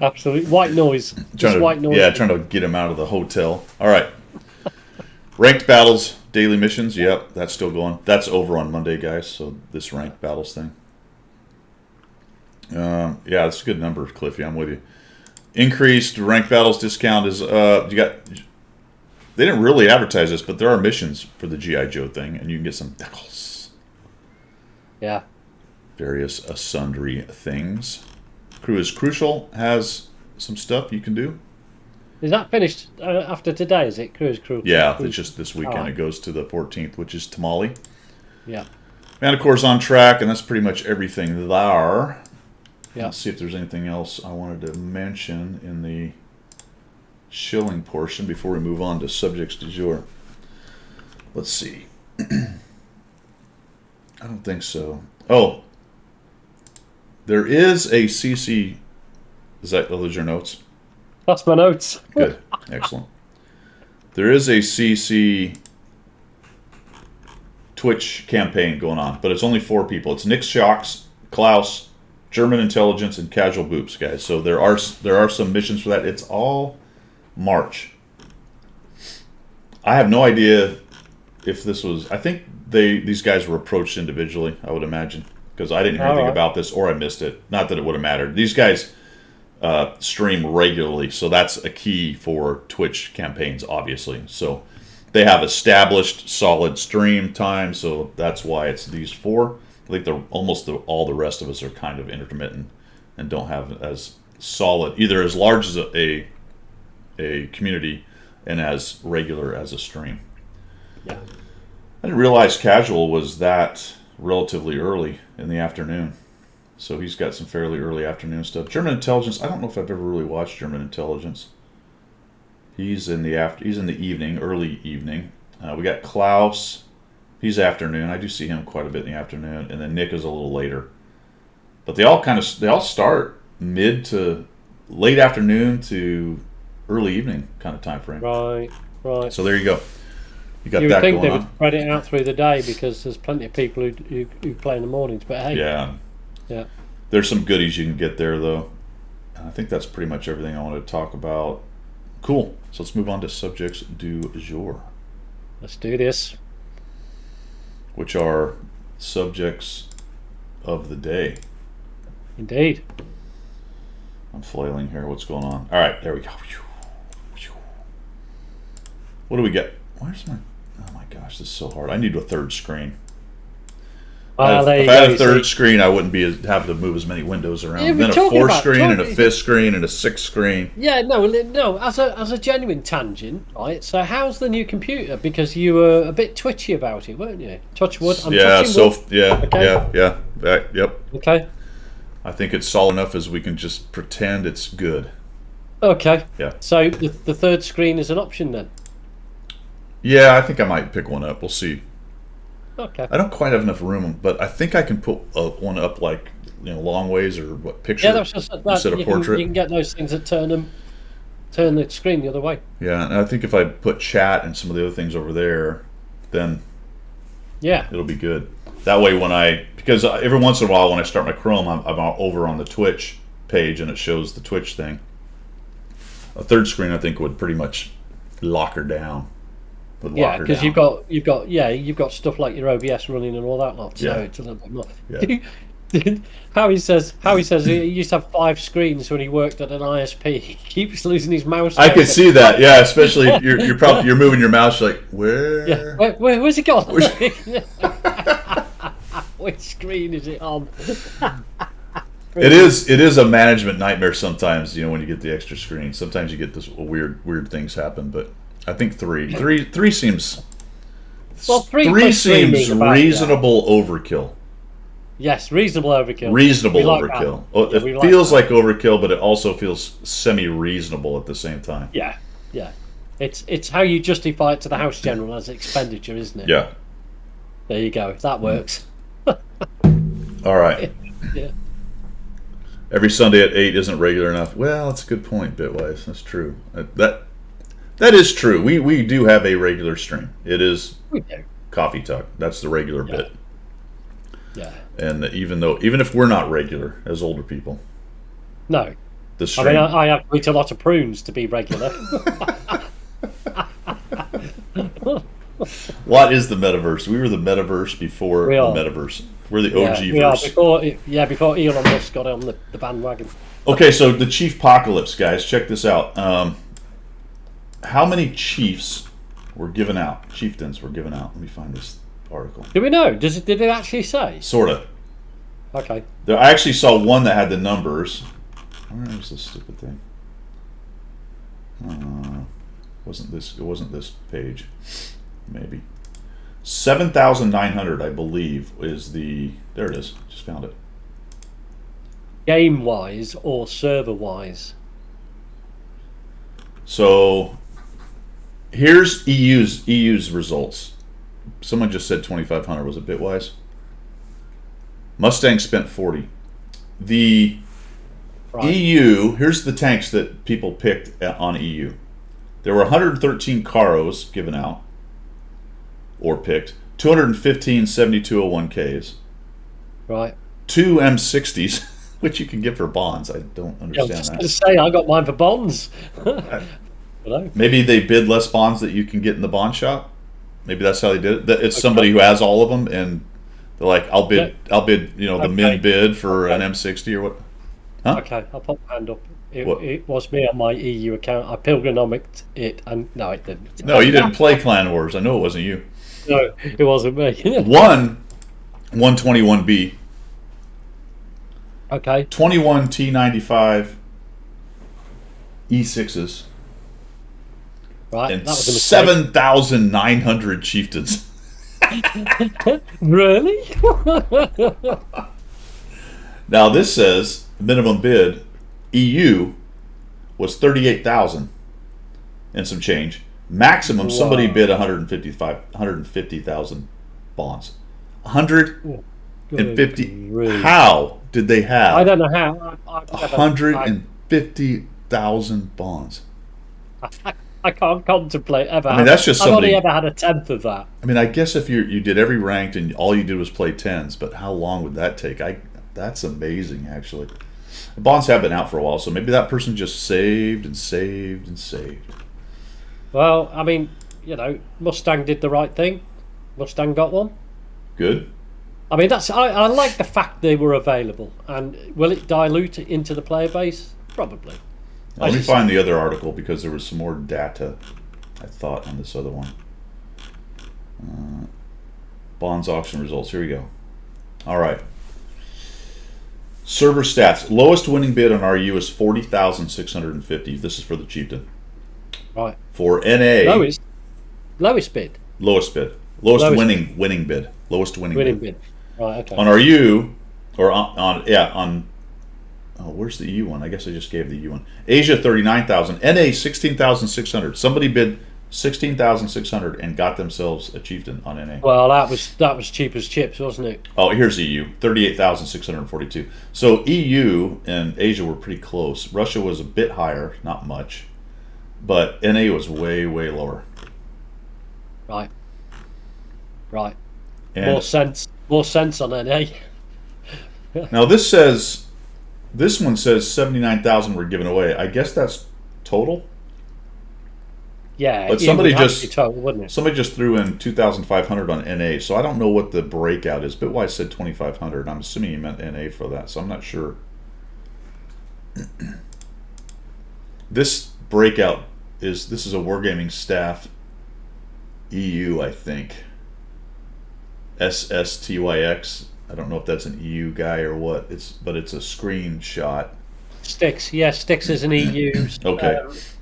Absolutely, white noise. White noise. Yeah, trying to get him out of the hotel. All right. Ranked battles, daily missions. Yep, that's still going. That's over on Monday, guys. So this ranked battles thing. Yeah, that's a good number, Cliffy. I'm with you. Increased ranked battles discount is you got. They didn't really advertise this, but there are missions for the G.I. Joe thing, and you can get some decals. Yeah. Various sundry things. Crew is Crucial has some stuff you can do. Is that finished after today? Is it Crew? Yeah, it's just this weekend. It goes to the 14th, which is Tamale. Yeah. And of course, on track, and that's pretty much everything there. Yeah. Let's see if there's anything else I wanted to mention in the shilling portion before we move on to subjects du jour. Let's see. I don't think so. Oh, there is a CC. Is that those your notes? That's my notes. Good, excellent. There is a CC Twitch campaign going on, but it's only 4 people. It's Nick Shocks, Klaus, German Intelligence, and Casual Boops, guys. So there are some missions for that. It's all March. I have no idea if this was. I think these guys were approached individually, I would imagine, because I didn't hear anything about this, or I missed it. Not that it would have mattered. These guys stream regularly, so that's a key for Twitch campaigns, obviously. So they have established solid stream time, so that's why it's these 4. I think all the rest of us are kind of intermittent and don't have as solid, either as large as a community and as regular as a stream. Yeah. I didn't realize Casual was that relatively early in the afternoon. So he's got some fairly early afternoon stuff. German Intelligence, I don't know if I've ever really watched German Intelligence. He's in the evening, early evening. We got Klaus. He's afternoon. I do see him quite a bit in the afternoon, and then Nick is a little later. But they all start mid to late afternoon to early evening kind of time frame. Right. So there you go. You got You would that think going they on. would spread it out through the day because there's plenty of people who play in the mornings. But hey, Yeah. There's some goodies you can get there, though. And I think that's pretty much everything I wanted to talk about. Cool. So let's move on to subjects du jour, let's do this. which are subjects of the day. Indeed. I'm flailing here. What's going on? All right, there we go. What do we get? Where's my... Oh my gosh, this is so hard. I need a third screen. Well, If I had a third screen, I wouldn't be have to move as many windows around. Yeah, Then a fourth screen and a fifth screen and a sixth screen. Yeah, no. As a genuine tangent, right? So, how's the new computer? Because you were a bit twitchy about it, weren't you? Touch wood. I'm touching wood. Okay. Yep. Okay. I think it's solid enough as we can just pretend it's good. Okay. Yeah. So the third screen is an option then. Yeah, I think I might pick one up. We'll see. Okay. I don't quite have enough room, but I think I can put one up like long ways or what picture. Yeah, that's just that. Instead of portrait. You can get those things that turn the screen the other way. Yeah, and I think if I put chat and some of the other things over there, then it'll be good. That way, because every once in a while when I start my Chrome, I'm over on the Twitch page and it shows the Twitch thing. A third screen, I think, would pretty much lock her down. Yeah, because you've got stuff like your OBS running and all that lot. So it's a little bit more. Yeah. How he says he used to have 5 screens when he worked at an ISP. He keeps losing his mouse. I could see that. Yeah, especially if you're moving your mouse. You're like, where? Yeah. Where's it gone? Which screen is it on? It is a management nightmare sometimes. When you get the extra screen, sometimes you get this weird things happen. But I think three seems. Well, three seems reasonable overkill. Yes, reasonable overkill. Reasonable overkill. It feels like overkill, but it also feels semi-reasonable at the same time. Yeah. It's how you justify it to the House General as expenditure, isn't it? Yeah. There you go. That works. All right. Yeah. Every Sunday at 8 isn't regular enough. Well, that's a good point, Bitwise. That's true. That is true. We do have a regular stream. It is Coffee Talk. That's the regular bit. Yeah. And even if we're not regular as older people. No. The stream. I have to eat a lot of prunes to be regular. What is the metaverse? We were the metaverse before the metaverse. We're the OG verse. Before Elon Musk got on the bandwagon. Okay, so the Chief Apocalypse, guys, check this out. How many chiefs were given out? Chieftains were given out. Let me find this article. Do we know? Did it actually say? Sorta. Okay. I actually saw one that had the numbers. Where is this stupid thing? It wasn't this page. Maybe 7,900, I believe, is the. There it is. Just found it. Game wise or server wise? So here's EU's results. Someone just said 2,500. Was it Bitwise? Mustang spent 40. The EU. Here's the tanks that people picked on EU. There were 113 Caros given out or picked, 215 7201Ks, right? 2 M60s, which you can get for bonds. I don't understand I was just that. going to say I got mine for bonds. Maybe they bid less bonds that you can get in the bond shop. Maybe that's how they did it. It's somebody who has all of them, and they're like, "I'll bid, the min bid for an M60 or what." Huh? Okay, I'll pop my hand up. It was me on my EU account. I pilgrinomicked it, and no, it didn't. No, you didn't play Clan Wars. I know it wasn't you. No, it wasn't me. 121B. Okay. 21 T95 E6s. Right. And that was a mistake. 7,900 chieftains. Really? Now this says minimum bid EU was 38,000 and some change. Maximum somebody bid 150,000 bonds. 150. Really? How did they have? I don't know how. 100 and 150,000 bonds. I can't contemplate ever. I mean, that's just I've only somebody. ever had a tenth of that. I mean, I guess if you did every ranked and all you did was play tens, but how long would that take? That's amazing, actually. The bonds have been out for a while, so maybe that person just saved and saved and saved. Well, I mean, Mustang did the right thing. Mustang got one. Good. I mean, I like the fact they were available. And will it dilute into the player base? Probably. Let me find the other article because there was some more data, I thought, on this other one. Bonds auction results. Here we go. All right. Server stats. Lowest winning bid on RU is 40,650. This is for the Chieftain. Right. For NA. Lowest bid. Lowest bid. Lowest winning bid. Lowest winning bid. Right. Okay. On RU, or on. Oh, where's the EU one? I guess I just gave the EU one. Asia 39,000. NA 16,600. Somebody bid 16,600 and got themselves a Chieftain on NA. Well, that was cheap as chips, wasn't it? Oh, here's EU 38,642. So EU and Asia were pretty close. Russia was a bit higher, not much, but NA was way lower. Right. Right. And More sense on NA. now this one says 79,000 were given away. I guess that's total. Yeah, but somebody wouldn't it? Somebody just threw in 2,500 on NA, so I don't know what the breakout is. Bitwise said 2,500. I'm assuming he meant NA for that, so I'm not sure. This breakout this is a Wargaming Staff EU, I think. SSTYX. I don't know if that's an EU guy or what. But it's a screenshot. Sticks is an EU. Okay.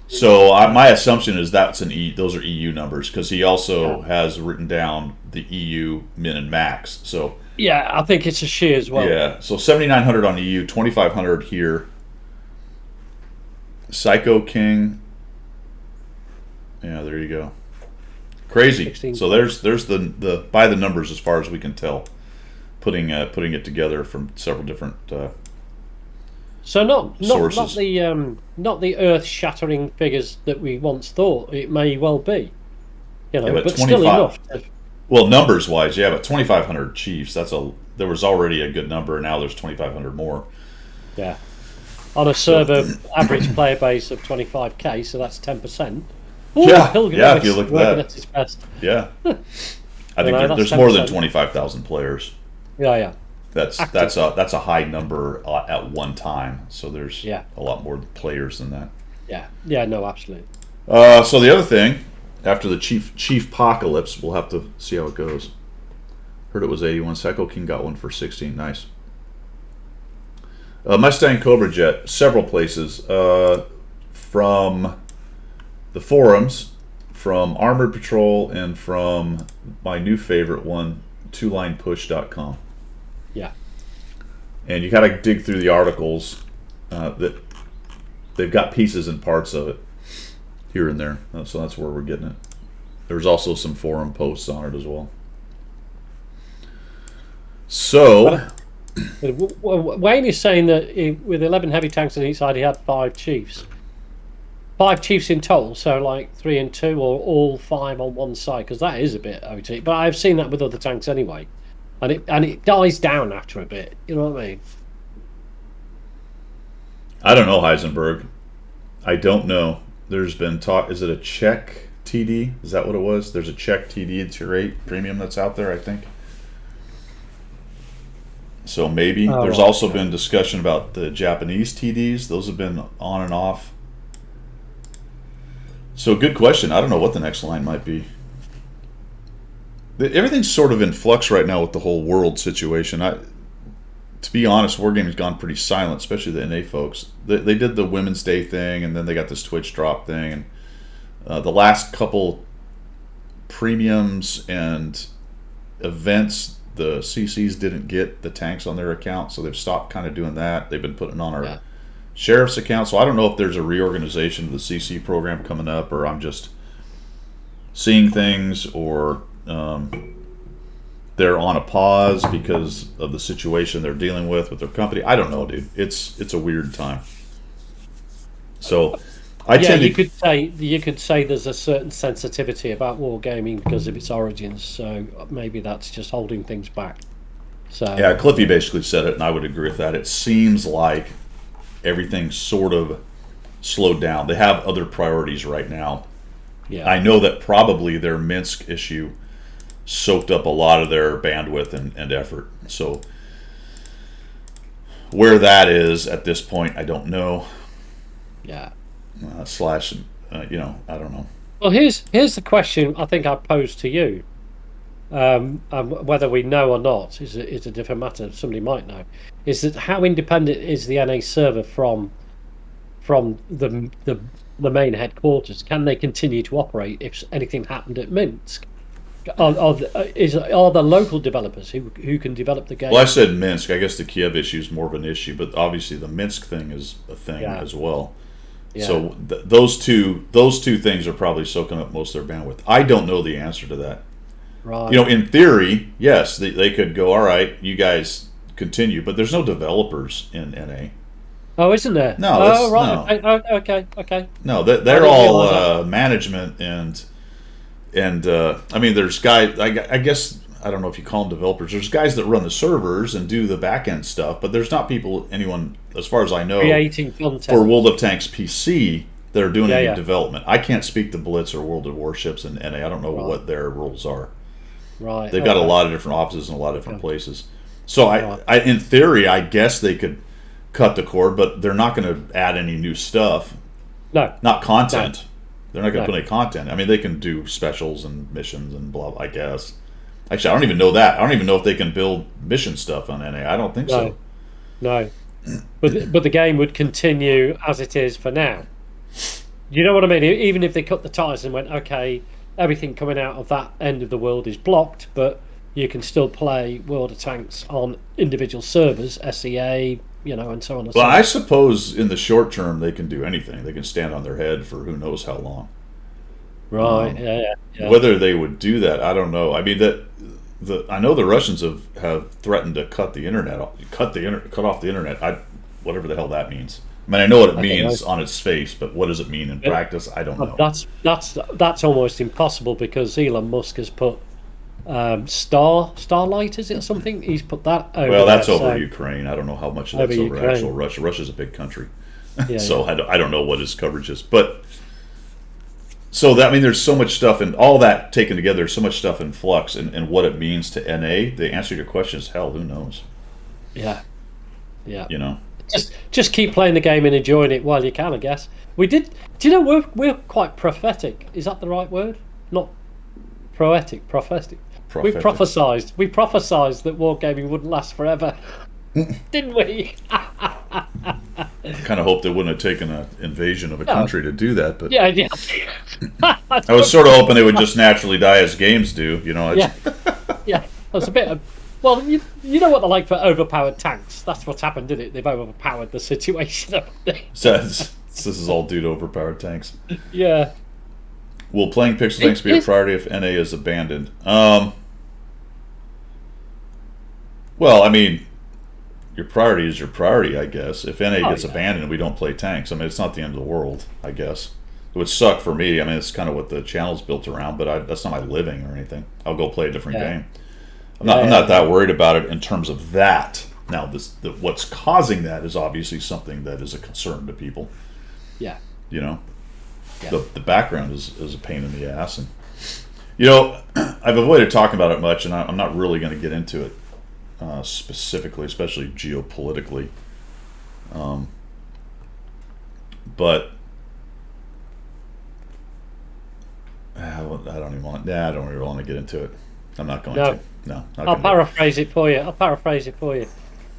So my assumption is that's an those are EU numbers because he also has written down the EU min and max. So yeah, I think it's a she as well. Yeah, so 7,900 on EU, 2,500 here. Psycho King. Yeah, there you go. Crazy. 16. So there's the by the numbers as far as we can tell, putting it together from several different. So not sources. not the earth-shattering figures that we once thought. It may well be, but still enough. Well, numbers-wise, yeah, but 2,500 Chiefs. There was already a good number, and now there's 2,500 more. Yeah, on a server average player base of 25k, so that's 10%. Ooh, yeah, if you look at that, at its best. Yeah, I think there's 10%. More than 25,000 players. Yeah. That's a high number at one time. So there's a lot more players than that. Yeah, no, absolutely. So the other thing, after the Chief Apocalypse, we'll have to see how it goes. Heard it was 81. Psycho King got one for 16. Nice. Mustang Cobra Jet, several places. From the forums, from Armored Patrol, and from my new favorite one, twolinepush.com. Yeah. And you got to dig through the articles that they've got pieces and parts of it here and there. So that's where we're getting it. There's also some forum posts on it as well. So Wayne is saying that with 11 heavy tanks on each side, he had 5 chiefs. 5 chiefs in total, so like 3 and 2, or all 5 on one side, because that is a bit OT. But I've seen that with other tanks anyway, and it dies down after a bit. You know what I mean? I don't know, Heisenberg. I don't know. There's been talk. Is it a Czech TD? Is that what it was? There's a Czech TD Tier 8 premium that's out there, I think. So maybe. There's also been discussion about the Japanese TDs. Those have been on and off. So good question. I don't know what the next line might be. Everything's sort of in flux right now with the whole world situation. To be honest, Wargaming's gone pretty silent, especially the NA folks. They did the Women's Day thing, and then they got this Twitch drop thing. And the last couple premiums and events, the CCs didn't get the tanks on their account, so they've stopped kind of doing that. They've been putting on our sheriff's account. So I don't know if there's a reorganization of the CC program coming up, or I'm just seeing things, or they're on a pause because of the situation they're dealing with their company. I don't know, dude. It's a weird time. So I Yeah, tend you to could say there's a certain sensitivity about wargaming because of its origins. So maybe that's just holding things back. yeah, So Cliffy basically said it, and I would agree with that. It seems like everything's sort of slowed down. They have other priorities right now. yeah, I know that probably their Minsk issue soaked up a lot of their bandwidth and effort. So where that is at this point, I don't know. yeah. Slash, I don't know. Well, here's the question I think I posed to you. And whether we know or not is a different matter. Somebody might know. Is that how independent is the NA server from the main headquarters? Can they continue to operate if anything happened at Minsk? Are the local developers who can develop the game? Well, I said Minsk. I guess the Kiev issue is more of an issue, but obviously the Minsk thing is a thing as well. Yeah. So those two things are probably soaking up most of their bandwidth. I don't know the answer to that. Right. In theory, yes, they could go, all right, you guys continue, but there's no developers in NA. Oh, isn't there? No, Oh, right. no. Okay. No, I they're didn't all realize that. management and I mean, there's guys. I guess I don't know if you call them developers. There's guys that run the servers and do the back end stuff, but there's not anyone, as far as I know, Creating content for World of Tanks PC that are doing any Yeah. development. I can't speak to Blitz or World of Warships and NA. I don't know what their roles are. Right. They've got a lot of different offices in a lot of different places. So Right. I, in theory, I guess they could cut the cord, but they're not going to add any new stuff. No. Not content. They're not going to No. put any content. I mean, they can do specials and missions and blah, I guess. Actually, I don't even know that. I don't even know if they can build mission stuff on NA. I don't think so. No. But the game would continue as it is for now. You know what I mean? Even if they cut the ties and went, okay, everything coming out of that end of the world is blocked, but you can still play World of Tanks on individual servers, SEA, and so on and so Well, on. I suppose in the short term they can do anything. They can stand on their head for who knows how long. Right. Yeah. Whether they would do that, I don't know. I mean, I know the Russians have threatened to cut the internet, cut off the internet. Whatever the hell that means. I mean, I know what it means on its face, but what does it mean in practice? I don't know. That's almost impossible because Elon Musk has put Starlight, is it, or something? He's put that over. Well, that's there, over so- Ukraine. I don't know how much of that's over Ukraine. actual Russia. Russia's a big country, Yeah, so I don't know what his coverage is. But so that, I mean, there's so much stuff, and all that taken together, there's so much stuff in flux, and what it means to NA. The answer to your question is hell. Who knows? Yeah. Just keep playing the game and enjoying it while you can, I guess. Do you know we're quite prophetic? Is that the right word? Not prophetic. Prophetic. We prophesized that wargaming wouldn't last forever, didn't we? I kind of hoped they wouldn't have taken an invasion of a country to do that, but Yeah. I was sort of hoping they would just naturally die as games do. Yeah. That's a bit of. Well, you know what they're like for overpowered tanks. That's what's happened, didn't it? They've overpowered the situation up there. So this is all due to overpowered tanks. Yeah. Will playing Pixel Tanks be a priority if NA is abandoned? Well, I mean, your priority is your priority, I guess. If NA gets abandoned and we don't play tanks, I mean, it's not the end of the world, I guess. It would suck for me. I mean, it's kind of what the channel's built around, but that's not my living or anything. I'll go play a different game. I'm not that worried about it in terms of that. Now, what's causing that is obviously something that is a concern to people. Yeah. Yeah. The background is a pain in the ass, and I've avoided talking about it much, and I'm not really going to get into it specifically, especially geopolitically. But I don't even want. I don't really want to get into it. I'm not going to. No. I'll paraphrase it for you.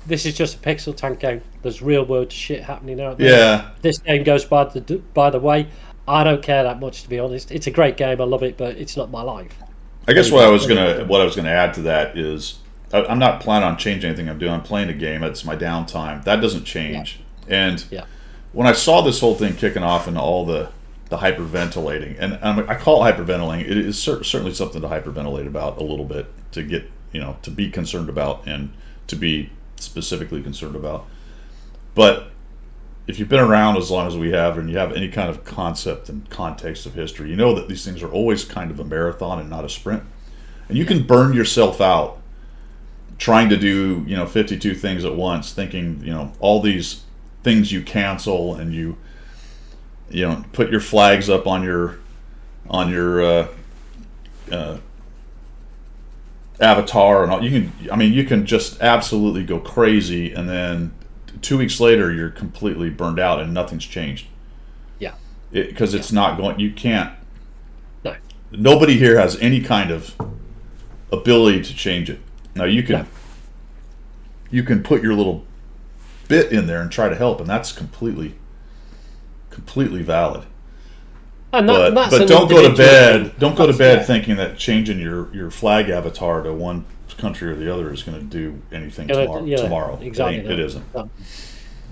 This is just a pixel tank game. There's real world shit happening out there. Yeah. This game goes by the way. I don't care that much, to be honest. It's a great game. I love it, but it's not my life. I guess what I was gonna add to that is I'm not planning on changing anything I'm doing. I'm playing a game. It's my downtime. That doesn't change. Yeah. And when I saw this whole thing kicking off and all the hyperventilating, and I call it hyperventilating. It is certainly something to hyperventilate about a little bit, to get to be concerned about and to be specifically concerned about. But if you've been around as long as we have, and you have any kind of concept and context of history, you know that these things are always kind of a marathon and not a sprint. And you can burn yourself out trying to do, 52 things at once, thinking, all these things you cancel, and you put your flags up on your avatar, and all. You can just absolutely go crazy, and then 2 weeks later you're completely burned out and nothing's changed. Yeah. Because it's not going. You can't. No. Nobody here has any kind of ability to change it. Now you can. No. You can put your little bit in there and try to help, and that's completely valid. And but don't go to bed. Don't go to bed thinking that changing your flag avatar to one country or the other is going to do anything tomorrow. Exactly. It isn't.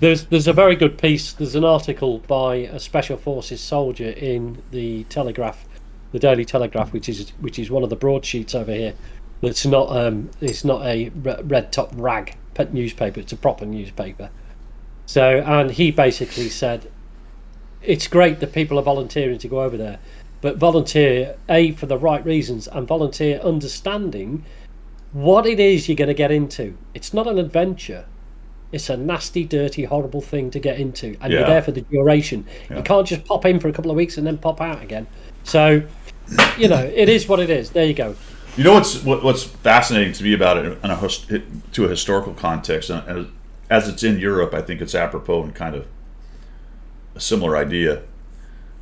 There's a very good piece. There's an article by a Special Forces soldier in the Telegraph, the Daily Telegraph, which is one of the broadsheets over here. It's not a red top rag newspaper. It's a proper newspaper. So, and he basically said, it's great that people are volunteering to go over there, but volunteer for the right reasons, and volunteer understanding what it is you're going to get into. It's not an adventure. It's a nasty, dirty, horrible thing to get into, and you're there for the duration. You can't just pop in for a couple of weeks and then pop out again. So, it is what it is. There you go. You know what's fascinating to me about it, to a historical context, and as it's in Europe, I think it's apropos and kind of a similar idea.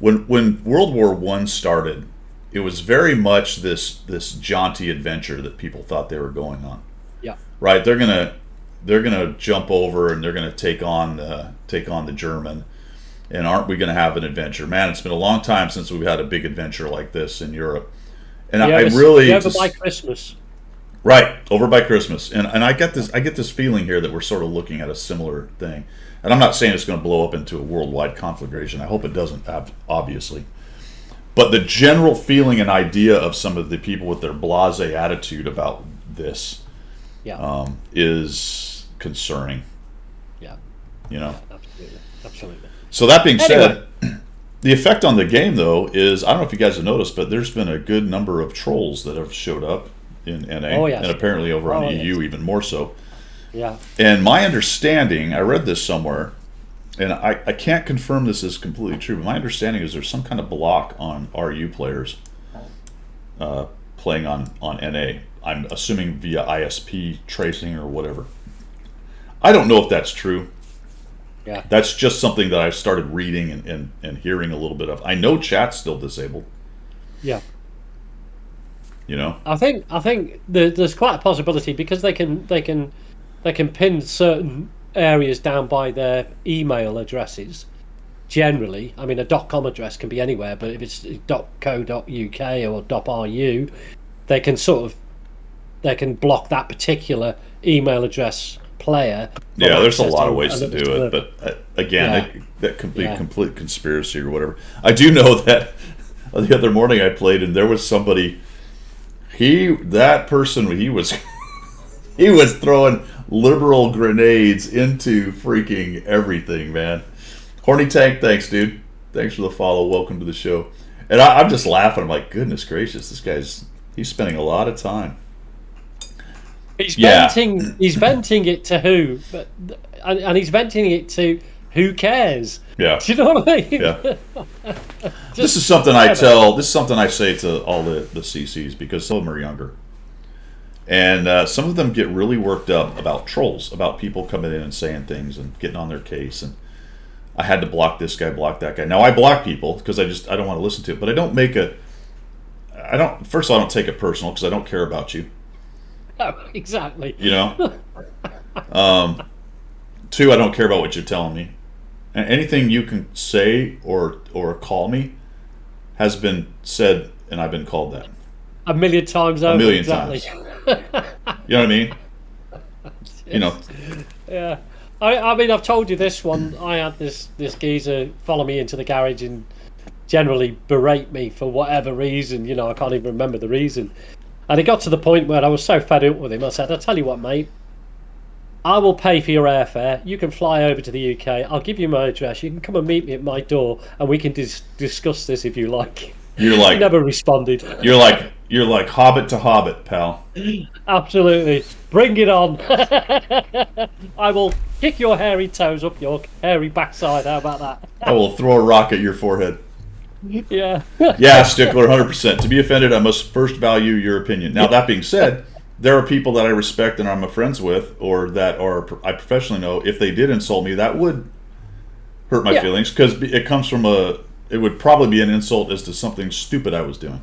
When World War I started, it was very much this jaunty adventure that people thought they were going on. Yeah. Right. They're gonna jump over and they're gonna take on the German, and aren't we gonna have an adventure? Man, it's been a long time since we've had a big adventure like this in Europe. And over by Christmas. Right, over by Christmas, and I get this feeling here that we're sort of looking at a similar thing. And I'm not saying it's going to blow up into a worldwide conflagration. I hope it doesn't, obviously. But the general feeling and idea of some of the people with their blasé attitude about this is concerning. Yeah. Absolutely. So that being said, the effect on the game, though, is, I don't know if you guys have noticed, but there's been a good number of trolls that have showed up in NA, and apparently over on EU even more so. Yeah. And my understanding, I read this somewhere, and I can't confirm this is completely true, but my understanding is there's some kind of block on RU players playing on NA. I'm assuming via ISP tracing or whatever. I don't know if that's true. Yeah. That's just something that I've started reading and hearing a little bit of. I know chat's still disabled. Yeah. I think there's quite a possibility, because they can pin certain areas down by their email addresses. Generally, I mean, a .com address can be anywhere, but if it's .co.uk or .ru, they can block that particular email address player. Yeah, there's a lot of ways to do it, but again, that could be complete conspiracy or whatever. I do know that the other morning I played, and there was somebody. He was throwing liberal grenades into freaking everything, man. Horny Tank, thanks, dude. Thanks for the follow. Welcome to the show. And I'm just laughing. I'm like, goodness gracious, he's spending a lot of time. He's venting it to who? And he's venting it to who cares? Yeah. Do you know what I mean? Yeah. This is something I say to all the CCs, because some of them are younger. And some of them get really worked up about trolls, about people coming in and saying things and getting on their case. And I had to block this guy, block that guy. Now, I block people because I don't want to listen to it. But I don't first of all, I don't take it personal, because I don't care about you. Oh, exactly. Two, I don't care about what you're telling me. And anything you can say or call me has been said, and I've been called that. A million times over. A million times. You know what I mean? Yeah. I mean, I've told you this one. I had this geezer follow me into the garage and generally berate me for whatever reason. I can't even remember the reason. And it got to the point where I was so fed up with him, I said, "I tell you what, mate, I will pay for your airfare. You can fly over to the UK. I'll give you my address. You can come and meet me at my door, and we can discuss this if you like. You're like He never responded. you're like Hobbit to Hobbit, pal. Absolutely. Bring it on. I will kick your hairy toes up your hairy backside. How about that? I will throw a rock at your forehead. Yeah. Yeah, Stickler, 100%. To be offended, I must first value your opinion. Now, that being said, there are people that I respect and I'm friends with, or that I professionally know. If they did insult me, that would hurt my feelings, because it comes from it would probably be an insult as to something stupid I was doing.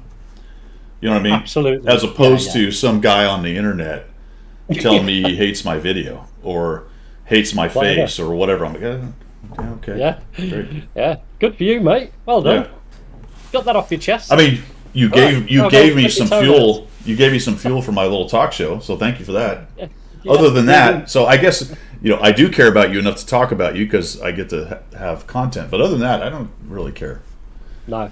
You know what I mean? Absolutely. As opposed to some guy on the internet telling me he hates my video or hates my face or whatever. I'm like, okay. Yeah. Great. Yeah. Good for you, mate. Well done. Yeah. Got that off your chest. I mean, you gave me some toe fuel. You gave me some fuel for my little talk show, so thank you for that. Yeah. Other than that, so I guess I do care about you enough to talk about you because I get to have content. But other than that, I don't really care. No.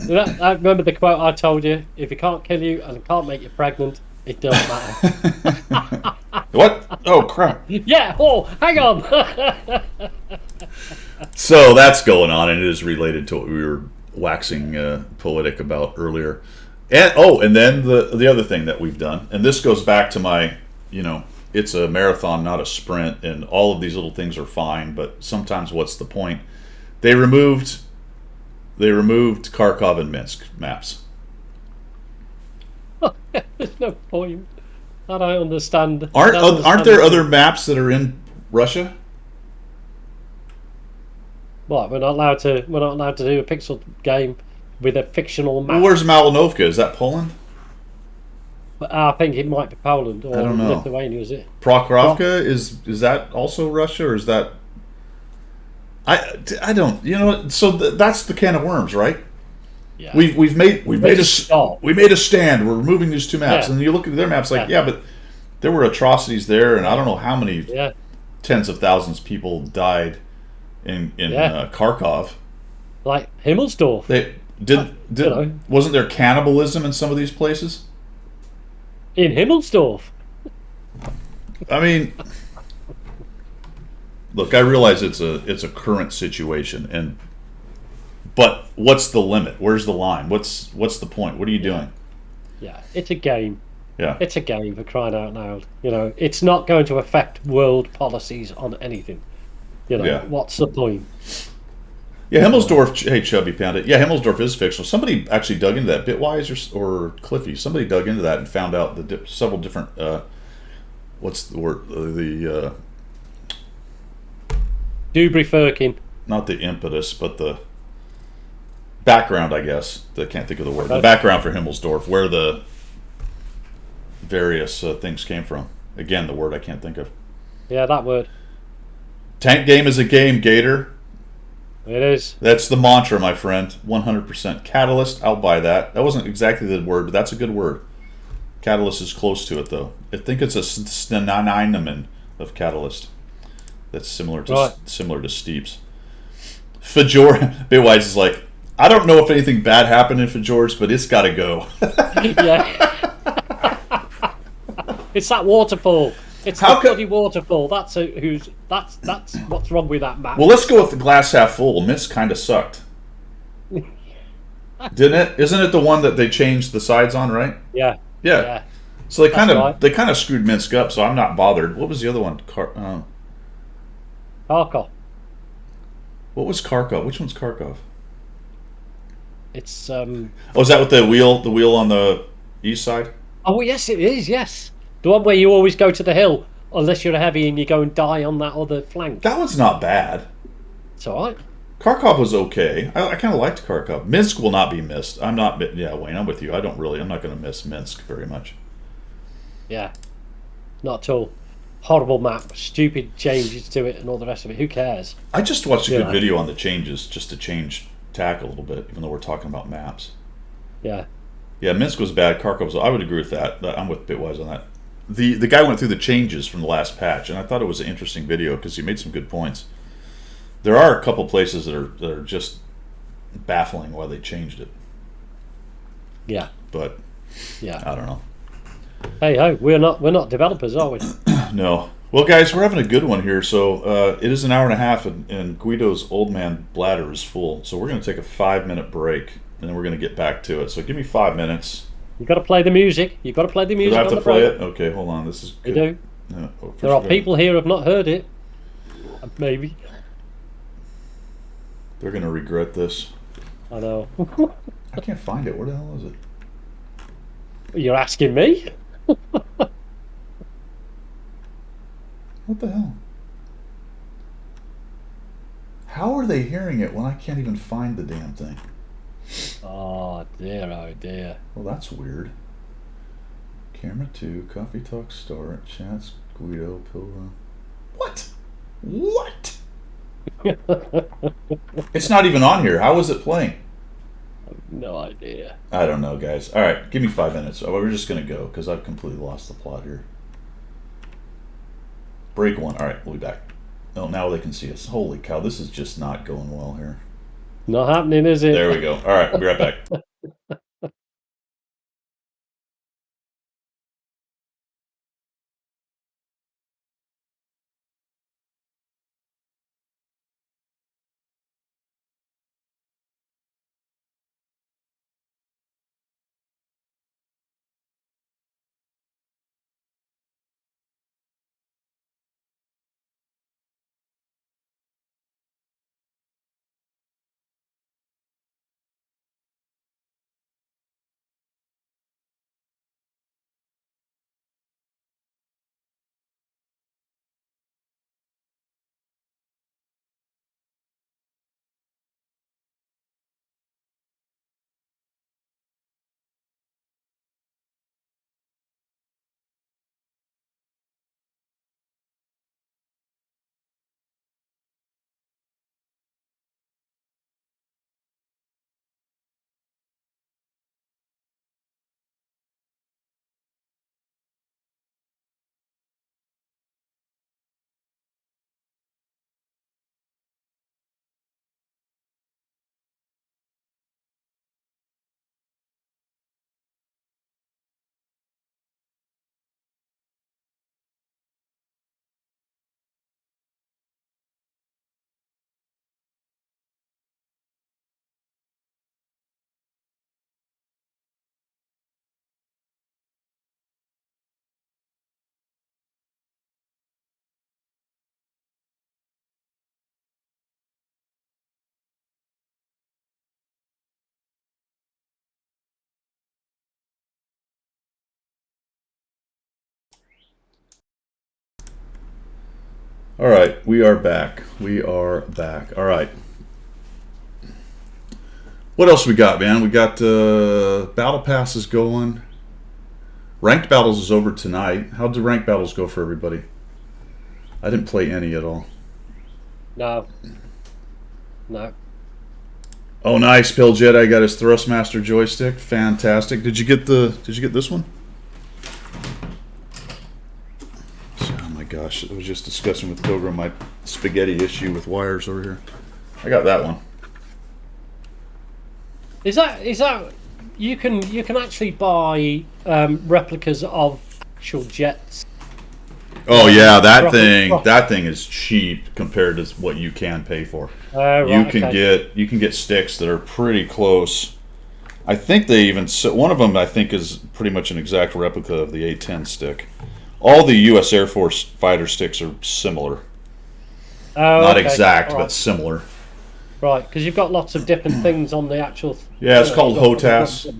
I remember the quote I told you: "If it can't kill you and it can't make you pregnant, it doesn't matter." What? Oh crap! Yeah. Oh, hang on. So that's going on, and it is related to what we were waxing poetic about earlier. And then the other thing that we've done, and this goes back to my, it's a marathon, not a sprint, and all of these little things are fine, but sometimes what's the point? They removed Kharkov and Minsk maps. There's no point. I don't understand. Aren't there other maps that are in Russia? What? We're not allowed to do a pixel game with a fictional map. Well, where's Malinovka? Is that Poland? I think it might be Poland or I don't know. Lithuania. Is it? Prokhorovka is that also Russia, or is that? I don't. So that's the can of worms, right? Yeah. We've made a stand. We're removing these two maps, and you look at their maps like, but there were atrocities there, and I don't know how many tens of thousands of people died in Kharkov. Like Himmelsdorf. Wasn't there cannibalism in some of these places? In Himmelsdorf. I mean, look, I realize it's a current situation, but what's the limit? Where's the line? What's the point? What are you doing? Yeah, it's a game. Yeah, it's a game, for crying out loud. It's not going to affect world policies on anything. What's the point? Yeah, Himmelsdorf. Hey, Chubby Panda. Yeah, Himmelsdorf is fictional. Somebody actually dug into that. Bitwise or Cliffy. Somebody dug into that and found out several different. What's the word? Dubry Firkin. Not the impetus, but the background, I guess. I can't think of the word. The background for Himmelsdorf, where the various things came from. Again, the word I can't think of. Yeah, that word. Tank game is a game, Gator. It is. That's the mantra, my friend. 100%. Catalyst, I'll buy that. That wasn't exactly the word, but that's a good word. Catalyst is close to it, though. I think it's a synonym of catalyst. That's similar to Steeps. Fajor, Bitwise is like, I don't know if anything bad happened in Fajor's, but it's got to go. Yeah. It's that waterfall. It's the bloody waterfall. That's what's wrong with that map. Well, let's go with the glass half full. Minsk kind of sucked. Didn't it? Isn't it the one that they changed the sides on, right? Yeah. Yeah. So they kind of screwed Minsk up, so I'm not bothered. What was the other one? Kharkov. What was Kharkov? Which one's Kharkov? It's Oh, is that with the wheel on the east side? Oh yes, it is. Yes. The one where you always go to the hill, unless you're a heavy and you go and die on that other flank. That one's not bad. It's alright. Kharkov was okay. I kind of liked Kharkov. Minsk will not be missed. I'm not. Yeah, Wayne, I'm with you. I'm not going to miss Minsk very much. Yeah. Not at all. Horrible map. Stupid changes to it and all the rest of it. Who cares? I just watched a good video on the changes just to change tack a little bit, even though we're talking about maps. Yeah. Yeah, Minsk was bad. Kharkov was. I would agree with that. I'm with Bitwise on that. The guy went through the changes from the last patch, and I thought it was an interesting video because he made some good points. There are a couple places that are just baffling why they changed it. Yeah. But I don't know. Hey ho, we're not developers, are we? No, Well, guys, we're having a good one here. So it is an hour and a half, and Guido's old man bladder is full. So we're going to take a 5-minute break, and then we're going to get back to it. So give me 5 minutes. You got to play the music. You got to play the music. Do I have on to the play break. it? Okay, hold on. This is You good. do. First There are we gotta- people here who have not heard it. Maybe. They're going to regret this. I know. I can't find it. Where the hell is it? You're asking me? What the hell? How are they hearing it when I can't even find the damn thing? Oh dear, oh dear. Well, that's weird. Camera 2, Coffee Talk Start, Chats, Guido, Pilgrim. What? What? It's not even on here. How is it playing? No idea. I don't know, guys. All right, give me 5 minutes. We're just going to go because I've completely lost the plot here. Break 1. All right, we'll be back. Oh, now they can see us. Holy cow, this is just not going well here. Not happening, is it? There we go. All right, we'll be right back. All right, we are back. We are back. All right. What else we got, man? We got battle passes going. Ranked battles is over tonight. How did ranked battles go for everybody? I didn't play any at all. No. No. Oh, nice, Pill Jedi got his Thrustmaster joystick. Fantastic. Did you get this one? Oh my gosh, I was just discussing with Pilgrim my spaghetti issue with wires over here. I got that one. Is that you can actually buy replicas of actual jets? Oh yeah, that thing is cheap compared to what you can pay for. Right, you can get sticks that are pretty close. I think they even one of them I think is pretty much an exact replica of the A-10 stick. All the U.S. Air Force fighter sticks are similar. Not exact, but similar. Right, because you've got lots of different things on the actual. Yeah, it's called HOTAS.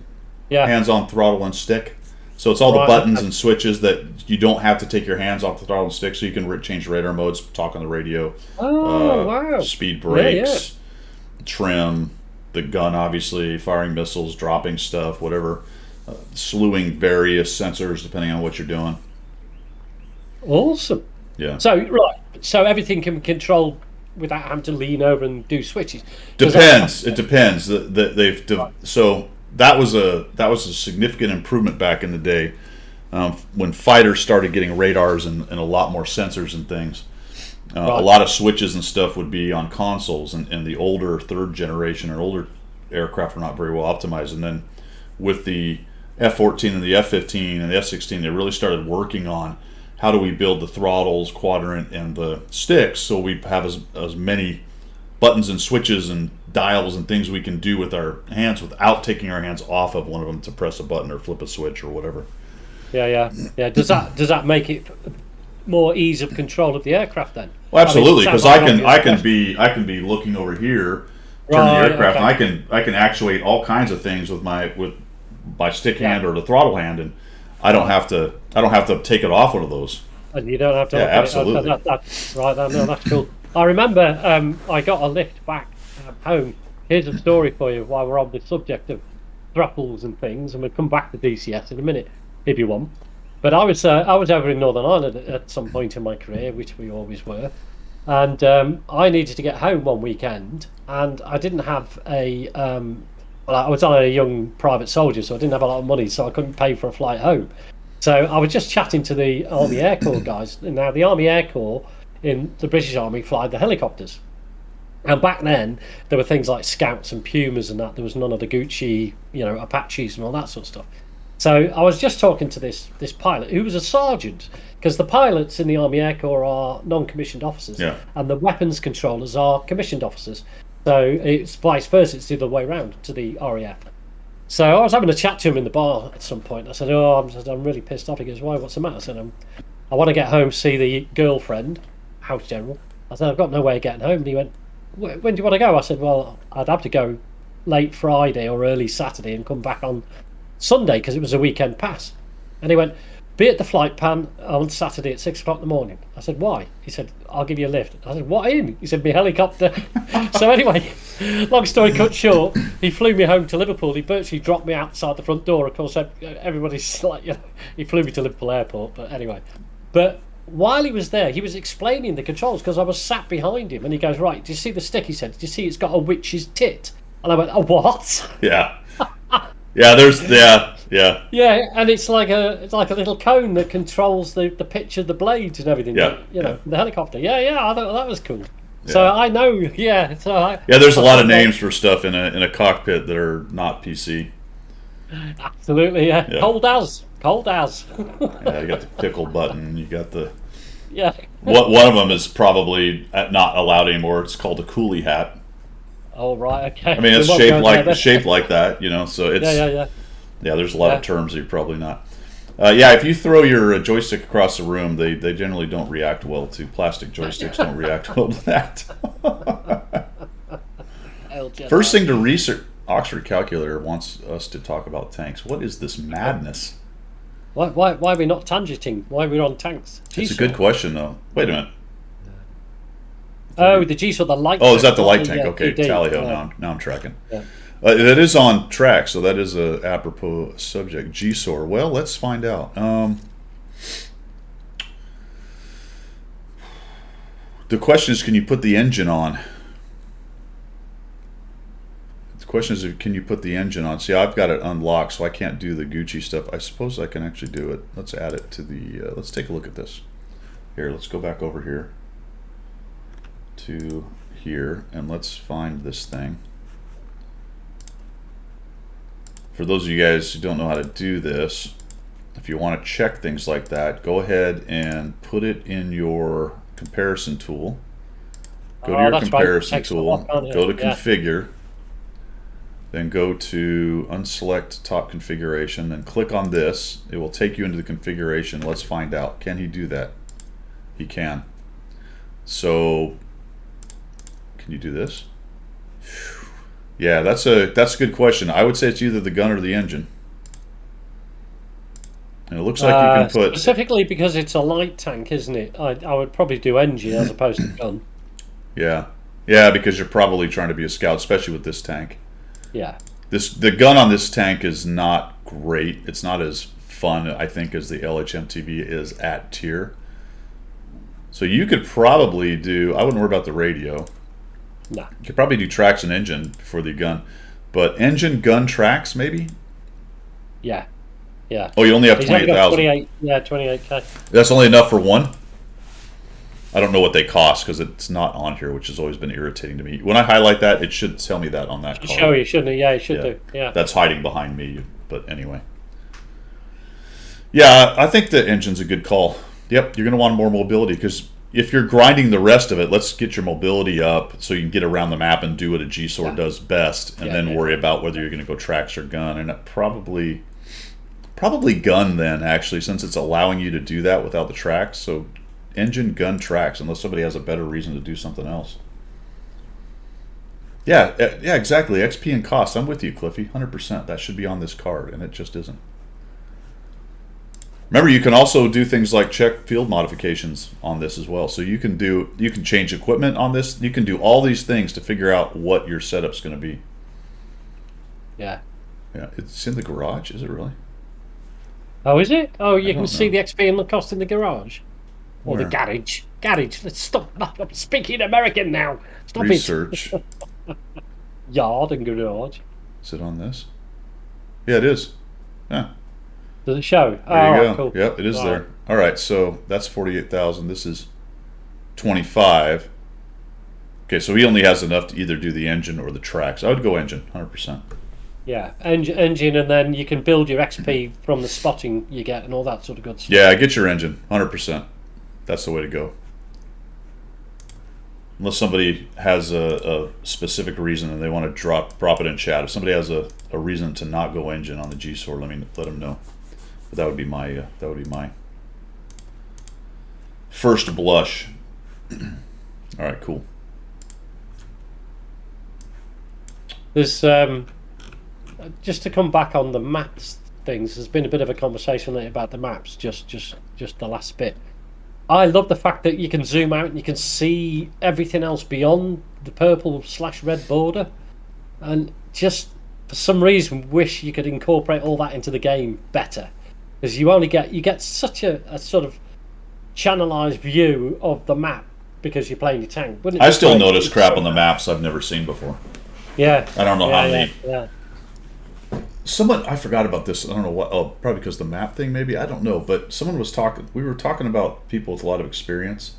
Yeah. Hands-on throttle and stick. So it's all the buttons and switches that you don't have to take your hands off the throttle and stick, so you can change radar modes, talk on the radio. Oh, wow. Speed brakes, trim, the gun, obviously, firing missiles, dropping stuff, whatever. Slewing various sensors depending on what you're doing. Awesome. Yeah. So everything can be controlled without having to lean over and do switches. Depends. It depends. So that was a significant improvement back in the day when fighters started getting radars and a lot more sensors and things. A lot of switches and stuff would be on consoles, and the older third generation or older aircraft were not very well optimized. And then with the F-14 and the F-15 and the F-16, they really started working on how do we build the throttles, quadrant, and the sticks so we have as many buttons and switches and dials and things we can do with our hands without taking our hands off of one of them to press a button or flip a switch or whatever. Yeah. Does that make it more ease of control of the aircraft then? Well, absolutely, because I I can be looking over here, turn the aircraft, okay. and I can actuate all kinds of things with my stick hand or the throttle hand, and I don't have to take it off one of those. And you don't have to. Yeah, look at it. absolutely. That's right. No, that's cool. I remember I got a lift back home. Here's a story for you while we're on the subject of throttles and things, and we'll come back to DCS in a minute if you want. But I was over in Northern Ireland at some point in my career, which we always were, and I needed to get home one weekend, and I didn't have a. Well, I was a young private soldier, so I didn't have a lot of money, so I couldn't pay for a flight home. So I was just chatting to the Army Air Corps guys. Now, the Army Air Corps in the British Army fly the helicopters. And back then, there were things like Scouts and Pumas and that. There was none of the Gucci, Apaches and all that sort of stuff. So I was just talking to this pilot who was a sergeant, because the pilots in the Army Air Corps are non-commissioned officers, and the weapons controllers are commissioned officers. So it's vice versa. It's the other way around to the RAF. So I was having a chat to him in the bar at some point. I said, I'm really pissed off. He goes, why? What's the matter? I said, I want to get home, see the girlfriend, house general. I said, I've got no way of getting home. And he went, when do you want to go? I said, well, I'd have to go late Friday or early Saturday and come back on Sunday because it was a weekend pass. And he went, be at the flight pan on Saturday at 6 o'clock in the morning. I said, why? He said, I'll give you a lift. I said, what in? He said, my helicopter. So anyway, long story cut short, he flew me home to Liverpool. He virtually dropped me outside the front door. Of course, everybody's like, he flew me to Liverpool Airport. But anyway, while he was there, he was explaining the controls because I was sat behind him, and he goes, right, do you see the stick? He said, do you see it's got a witch's tit? And I went, oh, what? Yeah. Yeah, and it's like a little cone that controls the pitch of the blades and everything. The helicopter. I thought that was cool. Yeah. So I know. There's a lot of names for stuff in a cockpit that are not PC. Absolutely. Yeah. Cold as. You got the pickle button. You got the. Yeah. One of them is probably not allowed anymore. It's called a coolie hat. Oh right, okay. I mean, it's shaped like that, So it's yeah. There's a lot of terms that you're probably not. If you throw your joystick across the room, they generally don't react well to plastic joysticks. Don't react well to that. First thing to research. Oxford Calculator wants us to talk about tanks. What is this madness? Why are we not tangenting? Why are we on tanks? It's a good question, though. Wait a minute. Oh, the G-Saw, the light. Oh, is that the light tank? Okay, tally-ho. Now I'm tracking. Yeah. That is on track, so that is a apropos subject. G-Saw. Well, let's find out. The question is, can you put the engine on? The question is, can you put the engine on? See, I've got it unlocked, so I can't do the Gucci stuff. I suppose I can actually do it. Let's add it to the... let's take a look at this. Here, let's go back over here to here, and let's find this thing. For those of you guys who don't know how to do this, if you want to check things like that, go ahead and put it in your comparison tool. Go to your comparison tool, go to configure, then go to unselect top configuration, then click on this. It will take you into the configuration. Let's find out. Can he do that? He can. So can you do this? Yeah, that's a good question. I would say it's either the gun or the engine. And it looks like you can put... Specifically because it's a light tank, isn't it? I would probably do engine as opposed to gun. Yeah, because you're probably trying to be a scout, especially with this tank. Yeah. The gun on this tank is not great. It's not as fun, I think, as the LHMTV is at tier. So you could probably do... I wouldn't worry about the radio. No. You could probably do tracks and engine for the gun. But engine, gun, tracks, maybe? Yeah. Oh, you only have 28,000. 28K. That's only enough for one? I don't know what they cost because it's not on here, which has always been irritating to me. When I highlight that, it should tell me that on that card. Show you, shouldn't it? Yeah, it should do. Yeah. That's hiding behind me, but anyway. Yeah, I think the engine's a good call. Yep, you're going to want more mobility because if you're grinding the rest of it, let's get your mobility up so you can get around the map and do what a G-Sword does best, and then worry about whether you're going to go tracks or gun. And probably gun then, actually, since it's allowing you to do that without the tracks. So engine, gun, tracks, unless somebody has a better reason to do something else. Yeah, exactly. XP and cost. I'm with you, Cliffy. 100%. That should be on this card, and it just isn't. Remember, you can also do things like check field modifications on this as well. So you can change equipment on this. You can do all these things to figure out what your setup's going to be. Yeah. Yeah, it's in the garage. Is it really? Oh, is it? Oh, you can see know. the XP and the cost in the garage. Or the garage. Garage. Let's stop. I'm speaking American now. Stop Research. it. Yard and garage. Is it on this? Yeah, it is. Yeah. Does it show? There you go. Cool. Yep, it is there. All right, so that's 48,000. This is 25. Okay, so he only has enough to either do the engine or the tracks. I would go engine, 100%. Yeah, engine, and then you can build your XP from the spotting you get and all that sort of good stuff. Yeah, get your engine, 100%. That's the way to go. Unless somebody has a specific reason and they want to drop it in chat. If somebody has a reason to not go engine on the G-Sword, let them know. But that would be my first blush. All right, cool. There's just to come back on the maps things. There's been a bit of a conversation lately about the maps. Just the last bit. I love the fact that you can zoom out and you can see everything else beyond the purple/red border, and just for some reason wish you could incorporate all that into the game better, because you get such a sort of channelized view of the map because you're playing your tank. Wouldn't it I be still great notice if crap on the maps I've never seen before. Yeah, I don't know how many. Yeah. Someone, I forgot about this. I don't know what. Oh, probably because the map thing, maybe. I don't know. But someone was talking. We were talking about people with a lot of experience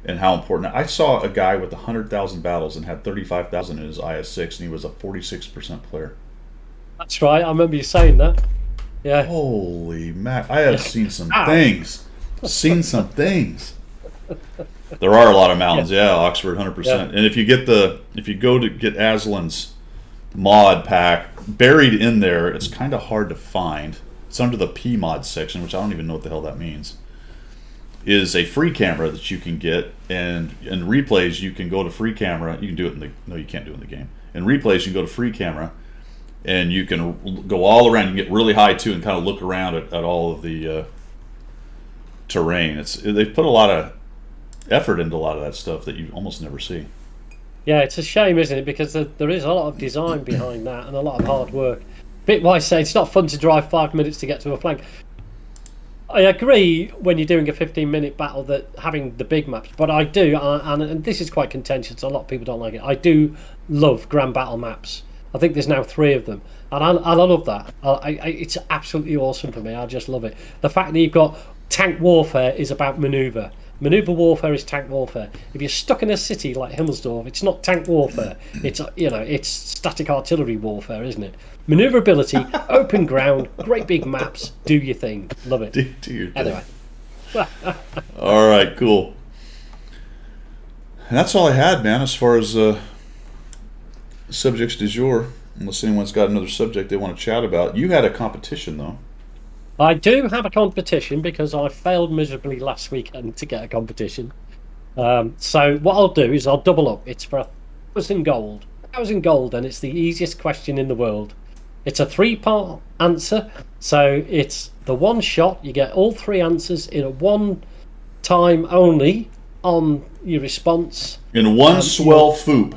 and how important. I saw a guy with 100,000 battles and had 35,000 in his IS6, and he was a 46% player. That's right. I remember you saying that. Yeah. Holy Mac! I have seen some things. Seen some things. There are a lot of mountains. Yeah, Oxford, 100%. Yeah. And if you go to get Aslan's mod pack, buried in there, it's kind of hard to find. It's under the P mod section, which I don't even know what the hell that means. Is a free camera that you can get, and in replays you can go to free camera. You can do it in the no, you can't do it in the game. In replays, you can go to free camera, and you can go all around. You can get really high too, and kind of look around at all of the terrain. They've put a lot of effort into a lot of that stuff that you almost never see. Yeah, it's a shame, isn't it? Because there is a lot of design behind that and a lot of hard work. Bit why I say it's not fun to drive 5 minutes to get to a flank. I agree when you're doing a 15-minute battle that having the big maps, but I do, and this is quite contentious. A lot of people don't like it. I do love grand battle maps. I think there's now 3 of them, and I love that. It's absolutely awesome for me. I just love it. The fact that you've got tank warfare is about manoeuvre. Maneuver warfare is tank warfare. If you're stuck in a city like Himmelsdorf, it's not tank warfare. It's static artillery warfare, isn't it? Maneuverability, open ground, great big maps. Do your thing. Love it. Do your thing. Anyway. All right, cool. And that's all I had, man, as far as subjects du jour. Unless anyone's got another subject they want to chat about. You had a competition, though. I do have a competition because I failed miserably last weekend to get a competition. So what I'll do is I'll double up. It's for 1,000 gold. 1,000 gold, and it's the easiest question in the world. It's a 3-part answer. So it's the one shot. You get all 3 answers in a one time only on your response. In one swell foop.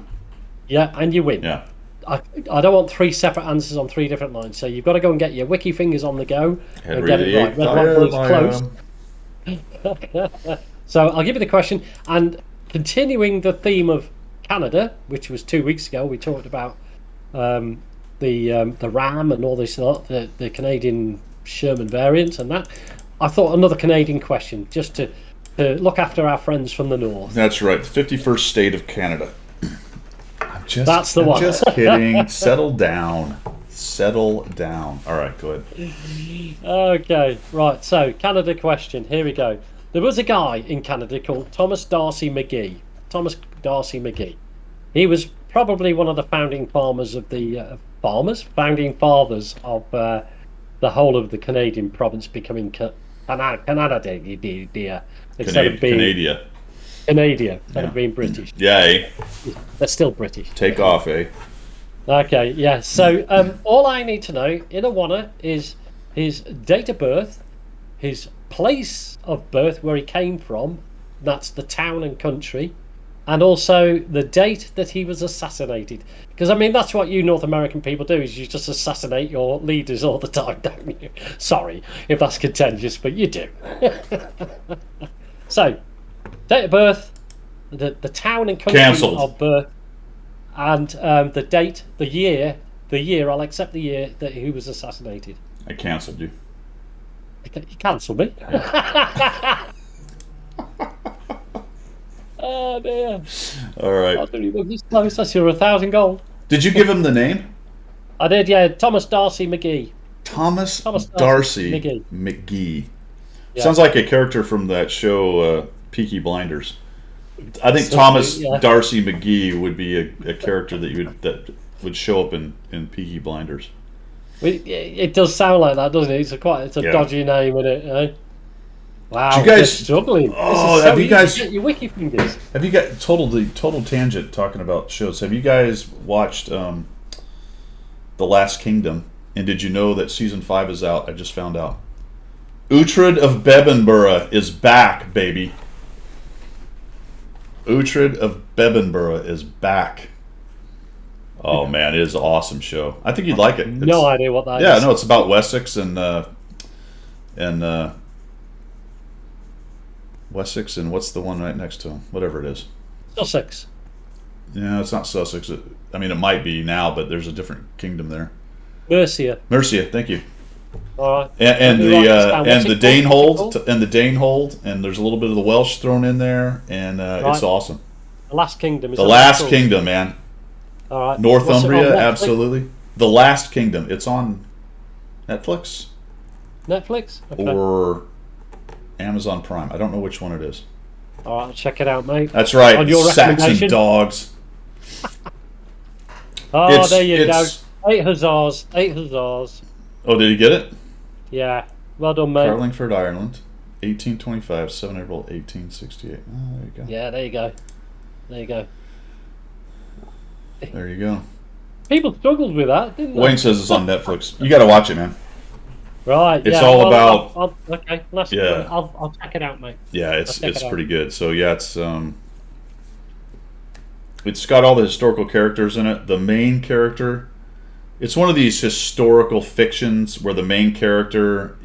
Yeah, and you win. Yeah. I don't want 3 separate answers on 3 different lines, so you've got to go and get your wiki fingers on the go and get it right. Red one close. So I'll give you the question, and continuing the theme of Canada, which was 2 weeks ago, we talked about the RAM and all this lot, the Canadian Sherman variants and that. I thought another Canadian question, just to look after our friends from the north. That's right, the 51st state of Canada. That's the one. Just kidding. Settle down. Settle down. All right, go ahead. Okay, right. So, Canada question. Here we go. There was a guy in Canada called Thomas Darcy McGee. Thomas Darcy McGee. He was probably one of the founding farmers of the founding fathers of the whole of the Canadian province becoming Canada instead of being Canada. instead of being British. Yeah, eh? They're still British. Take off, eh? Okay, yeah. So all I need to know in Awana is his date of birth, his place of birth, where he came from. That's the town and country. And also the date that he was assassinated. Because, I mean, that's what you North American people do, is you just assassinate your leaders all the time, don't you? Sorry if that's contentious, but you do. So, date of birth, the town and country Cancelled. of birth, and the date, the year, I'll accept the year that he was assassinated. I cancelled you. You cancel me? Oh, dear. All right. I don't even this close. That's your 1,000 gold. Did you give him the name? I did, yeah. Thomas Darcy McGee. Thomas Darcy McGee. Yeah. Sounds like a character from that show, Peaky Blinders. I think So, Thomas yeah. Darcy McGee would be a character that would show up in Peaky Blinders. It does sound like that, doesn't it? It's a Yeah. dodgy name, isn't it? Eh? Wow, Did you guys- you're struggling. Oh, This is have so you easy guys- to get your wiki fingers? Have you got total tangent talking about shows? Have you guys watched The Last Kingdom? And did you know that season 5 is out? I just found out. Uhtred of Bebbanburg is back, baby. Uhtred of Bebbanburg is back. Oh man, it is an awesome show. I think you'd like it. No idea what that is. Yeah, no, it's about Wessex and Wessex and what's the one right next to him? Whatever it is. Sussex. Yeah, it's not Sussex. I mean, it might be now, but there's a different kingdom there. Mercia. Mercia, thank you. All right. And Let me write this down. and What's the it called? Danehold, and there's a little bit of the Welsh thrown in there, and it's Right. awesome. The Last Kingdom. Is The that what it's Last called? Kingdom, man. All right. Northumbria, What's it on Netflix? absolutely. The Last Kingdom. It's on Netflix Netflix? Okay. or Amazon Prime. I don't know which one it is. All right, I'll check it out, mate. That's right. On your Saxon recommendation? dogs. Oh, there you go. it's- 8 huzzars. 8 huzzars. Oh, did you get it? Yeah. Well done, mate. Carlingford, Ireland, 1825, 7 April, 1868. Oh, there you go. Yeah, there you go. There you go. There you go. People struggled with that, didn't they? Wayne says it's on Netflix. You got to watch it, man. Right. It's yeah, all well, about- okay. Yeah. I'll check it out, mate. Yeah, I'll check it's it out. pretty good. So yeah, it's got all the historical characters in it. The main character, it's one of these historical fictions where the main character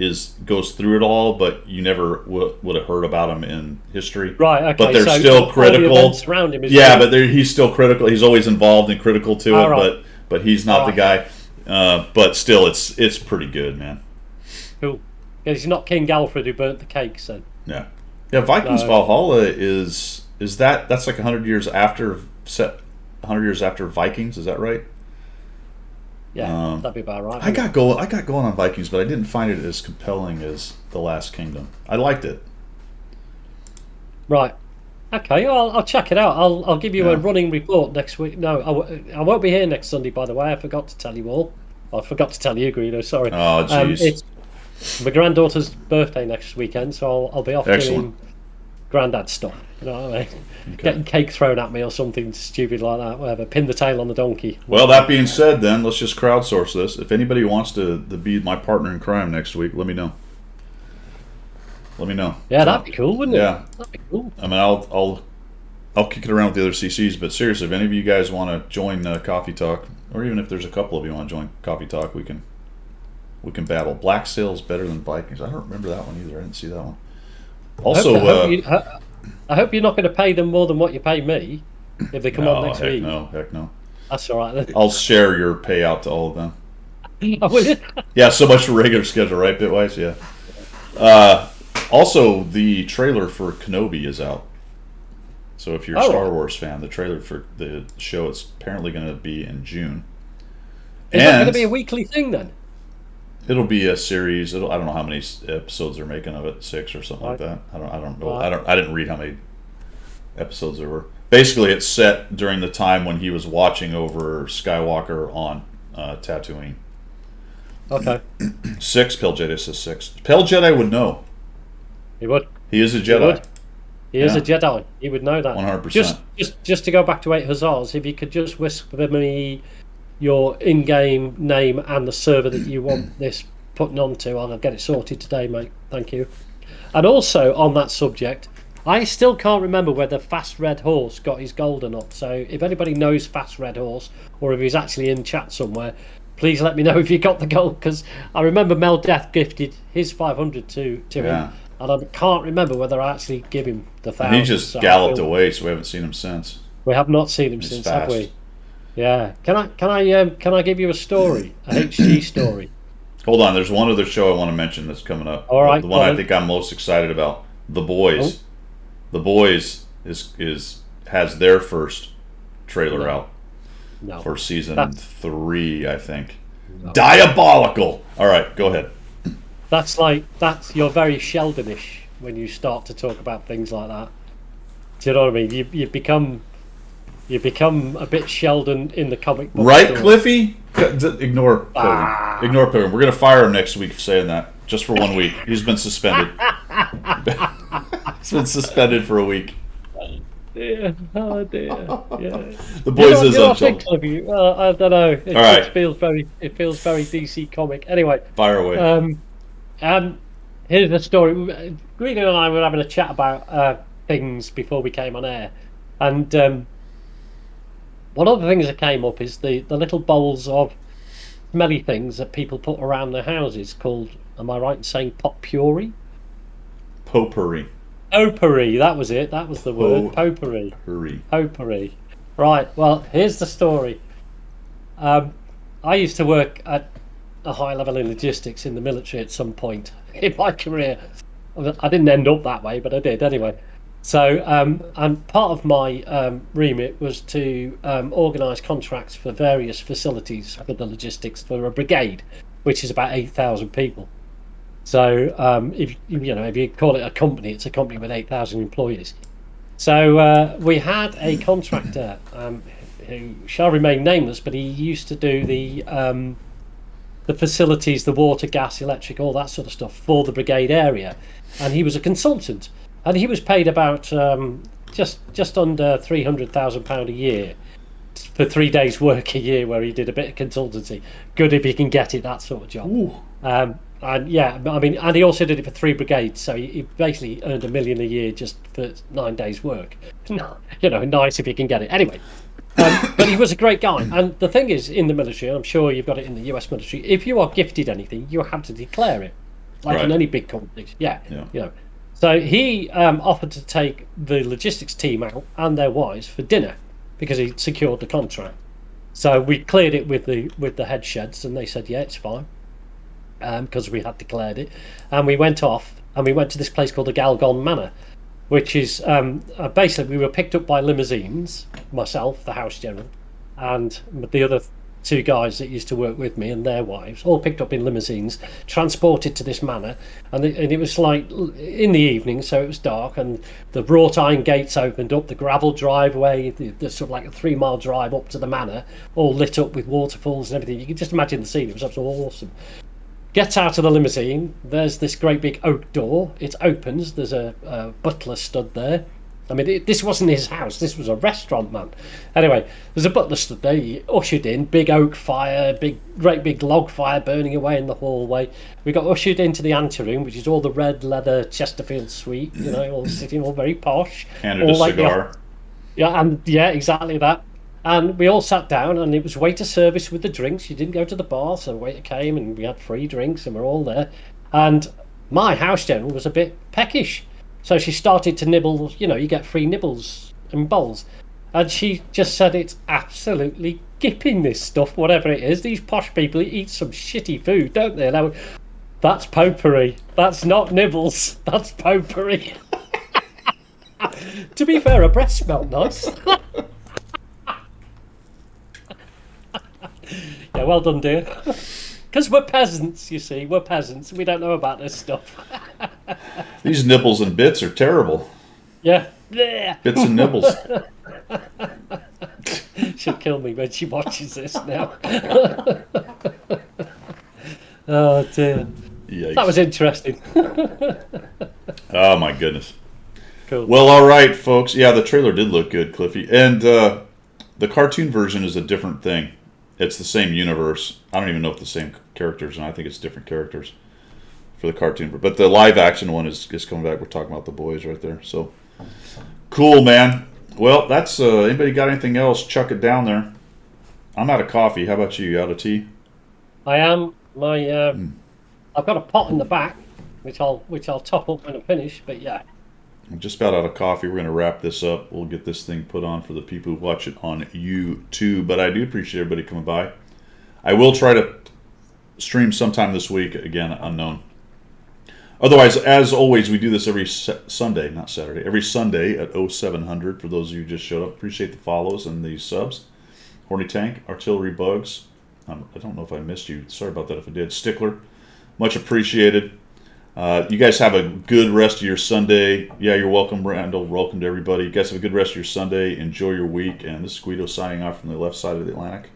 goes through it all, but you never would have heard about him in history. Right. Okay. But they're so still all the critical. events around him is Yeah, good. but he's still critical. He's always involved and critical to it, All right. but he's not All the guy. But still, it's pretty good, man. Cool. Yeah, he's not King Alfred who burnt the cakes, then. Yeah, yeah. Vikings No. Valhalla is that's like 100 years after 100 years after Vikings. Is that right? Yeah, that'd be about right. I got going on Vikings, but I didn't find it as compelling as The Last Kingdom. I liked it. Right. Okay, well, I'll check it out. I'll give you a Yeah. running report next week. No, I won't be here next Sunday, by the way. I forgot to tell you all. I forgot to tell you, Greedo, sorry. Oh, jeez. It's my granddaughter's birthday next weekend, so I'll be off Excellent. doing granddad stuff. You know what I mean? Okay. Getting cake thrown at me or something stupid like that. Whatever. Pin the tail on the donkey. Well, that being said, then let's just crowdsource this. If anybody wants to be my partner in crime next week, let me know. Let me know. Yeah, that'd be cool, wouldn't it? Yeah. That'd be cool. I mean, I'll kick it around with the other CCs, but seriously, if any of you guys want to join Coffee Talk, or even if there's a couple of you want to join Coffee Talk, we can battle. Black Sail's better than Vikings. I don't remember that one either. I didn't see that one. Also, I hope you're not going to pay them more than what you pay me if they come on next week. heck no. That's all right then. I'll share your payout to all of them. I will. Yeah, so much for regular schedule, right, Bitwise? Yeah. Also, the trailer for Kenobi is out. So if you're a Star Wars fan, the trailer for the show is apparently going to be in June. Is that going to be a weekly thing then? It'll be a series. I don't know how many episodes they're making of it, 6 or something like that. I don't know. I didn't read how many episodes there were. Basically, it's set during the time when he was watching over Skywalker on Tatooine. Okay. 6. Pale Jedi says 6. Pale Jedi would know. He would. He is a Jedi. He is a Jedi. He would know that. 100%. Just to go back to 8 Hussars, if you could just whisper me your in-game name and the server that you want this putting onto, and I'll get it sorted today, mate. Thank you. And also on that subject, I still can't remember whether Fast Red Horse got his gold or not. So if anybody knows Fast Red Horse, or if he's actually in chat somewhere, please let me know if you got the gold, because I remember Mel Death gifted his 500 to him, and I can't remember whether I actually give him the 1,000. And he just galloped away, so we haven't seen him since. We have not seen him since, have we? Yeah. Can I give you a story, a HG story? Hold on, there's one other show I want to mention that's coming up. All right, the one I think I'm most excited about, The Boys. Oh. The Boys has their first trailer out for season 3, I think. No. Diabolical. All right, go ahead. You're very Sheldonish when you start to talk about things like that. Do you know what I mean? You become a bit Sheldon in the comic book. Right, story. Cliffy? Ignore Pilgrim. Ignore Pilgrim. We're going to fire him next week for saying that. Just for 1 week. He's been suspended. He's been suspended for a week. Dear. Oh, dear. Yeah. The Boys is Unsheltered. I don't know. It feels very DC comic. Anyway. Fire away. Here's the story. Green and I were having a chat about things before we came on air. And one of the things that came up is the little bowls of smelly things that people put around their houses called, am I right in saying potpourri? Potpourri. Potpourri, that was it. That was the word. Potpourri. Potpourri. Right, well, here's the story. I used to work at a high level in logistics in the military at some point in my career. I didn't end up that way, but I did anyway. So, and part of my remit was to organise contracts for various facilities for the logistics for a brigade, which is about 8,000 people. So, if you call it a company, it's a company with 8,000 employees. So we had a contractor who shall remain nameless, but he used to do the facilities, the water, gas, electric, all that sort of stuff for the brigade area, and he was a consultant. And he was paid about just under £300,000 a year for 3 days' work a year, where he did a bit of consultancy. Good if you can get it, that sort of job. And yeah, I mean, and he also did it for 3 brigades, so he basically earned $1 million a year just for 9 days' work. Nice if you can get it. Anyway, but he was a great guy. And the thing is, in the military, and I'm sure you've got it in the US military, if you are gifted anything, you have to declare it, like in any big companies. Yeah. So he offered to take the logistics team out and their wives for dinner because he secured the contract. So we cleared it with the head sheds, and they said, yeah, it's fine, because we had declared it. And we went off, and we went to this place called the Galgon Manor, which is basically we were picked up by limousines, myself, the house general, and the other 2 guys that used to work with me and their wives, all picked up in limousines, transported to this manor, and it was like in the evening, so it was dark, and the wrought iron gates opened up, the gravel driveway, the sort of like a 3-mile drive up to the manor, all lit up with waterfalls and everything. You can just imagine the scene. It was absolutely awesome. Gets out of the limousine, there's this great big oak door. It opens, there's a butler stood there. I mean, this wasn't his house, this was a restaurant, man. Anyway, there's a butler stood there, he ushered in, big oak fire, great big log fire burning away in the hallway. We got ushered into the anteroom, which is all the red leather Chesterfield suite, all sitting all very posh. Handed a cigar. Yeah, exactly that. And we all sat down, and it was waiter service with the drinks. You didn't go to the bar, so the waiter came, and we had free drinks, and we're all there. And my house general was a bit peckish. So she started to nibble, you get free nibbles and bowls. And she just said, it's absolutely gipping, this stuff, whatever it is. These posh people eat some shitty food, don't they? And that's potpourri. That's not nibbles. That's potpourri. To be fair, her breath smelled nice. Yeah, well done, dear. Because we're peasants, you see. We're peasants. We don't know about this stuff. These nibbles and bits are terrible. Yeah. Blech. Bits and nibbles. She'll kill me when she watches this now. Oh, dear. Yikes. That was interesting. Oh, my goodness. Cool. Well, all right, folks. Yeah, the trailer did look good, Cliffy. And the cartoon version is a different thing. It's the same universe. I don't even know if the same characters, and I think it's different characters for the cartoon. But the live action one is coming back. We're talking about the boys right there. So, cool, man. Well, that's anybody got anything else? Chuck it down there. I'm out of coffee. How about you? Out of tea? I am. I've got a pot in the back, which I'll top up when I finish. But yeah. I'm just about out of coffee. We're going to wrap this up. We'll get this thing put on for the people who watch it on YouTube. But I do appreciate everybody coming by. I will try to stream sometime this week. Again, unknown. Otherwise, as always, we do this every Sunday, not Saturday. Every Sunday at 0700 for those of you who just showed up. Appreciate the follows and the subs. Horny Tank, Artillery Bugs. I don't know if I missed you. Sorry about that if I did. Stickler, much appreciated. You guys have a good rest of your Sunday. Yeah, you're welcome, Randall. Welcome to everybody. You guys have a good rest of your Sunday. Enjoy your week. And this is Guido signing off from the left side of the Atlantic.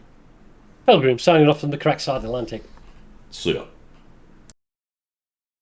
Pilgrim signing off from the correct side of the Atlantic. See ya.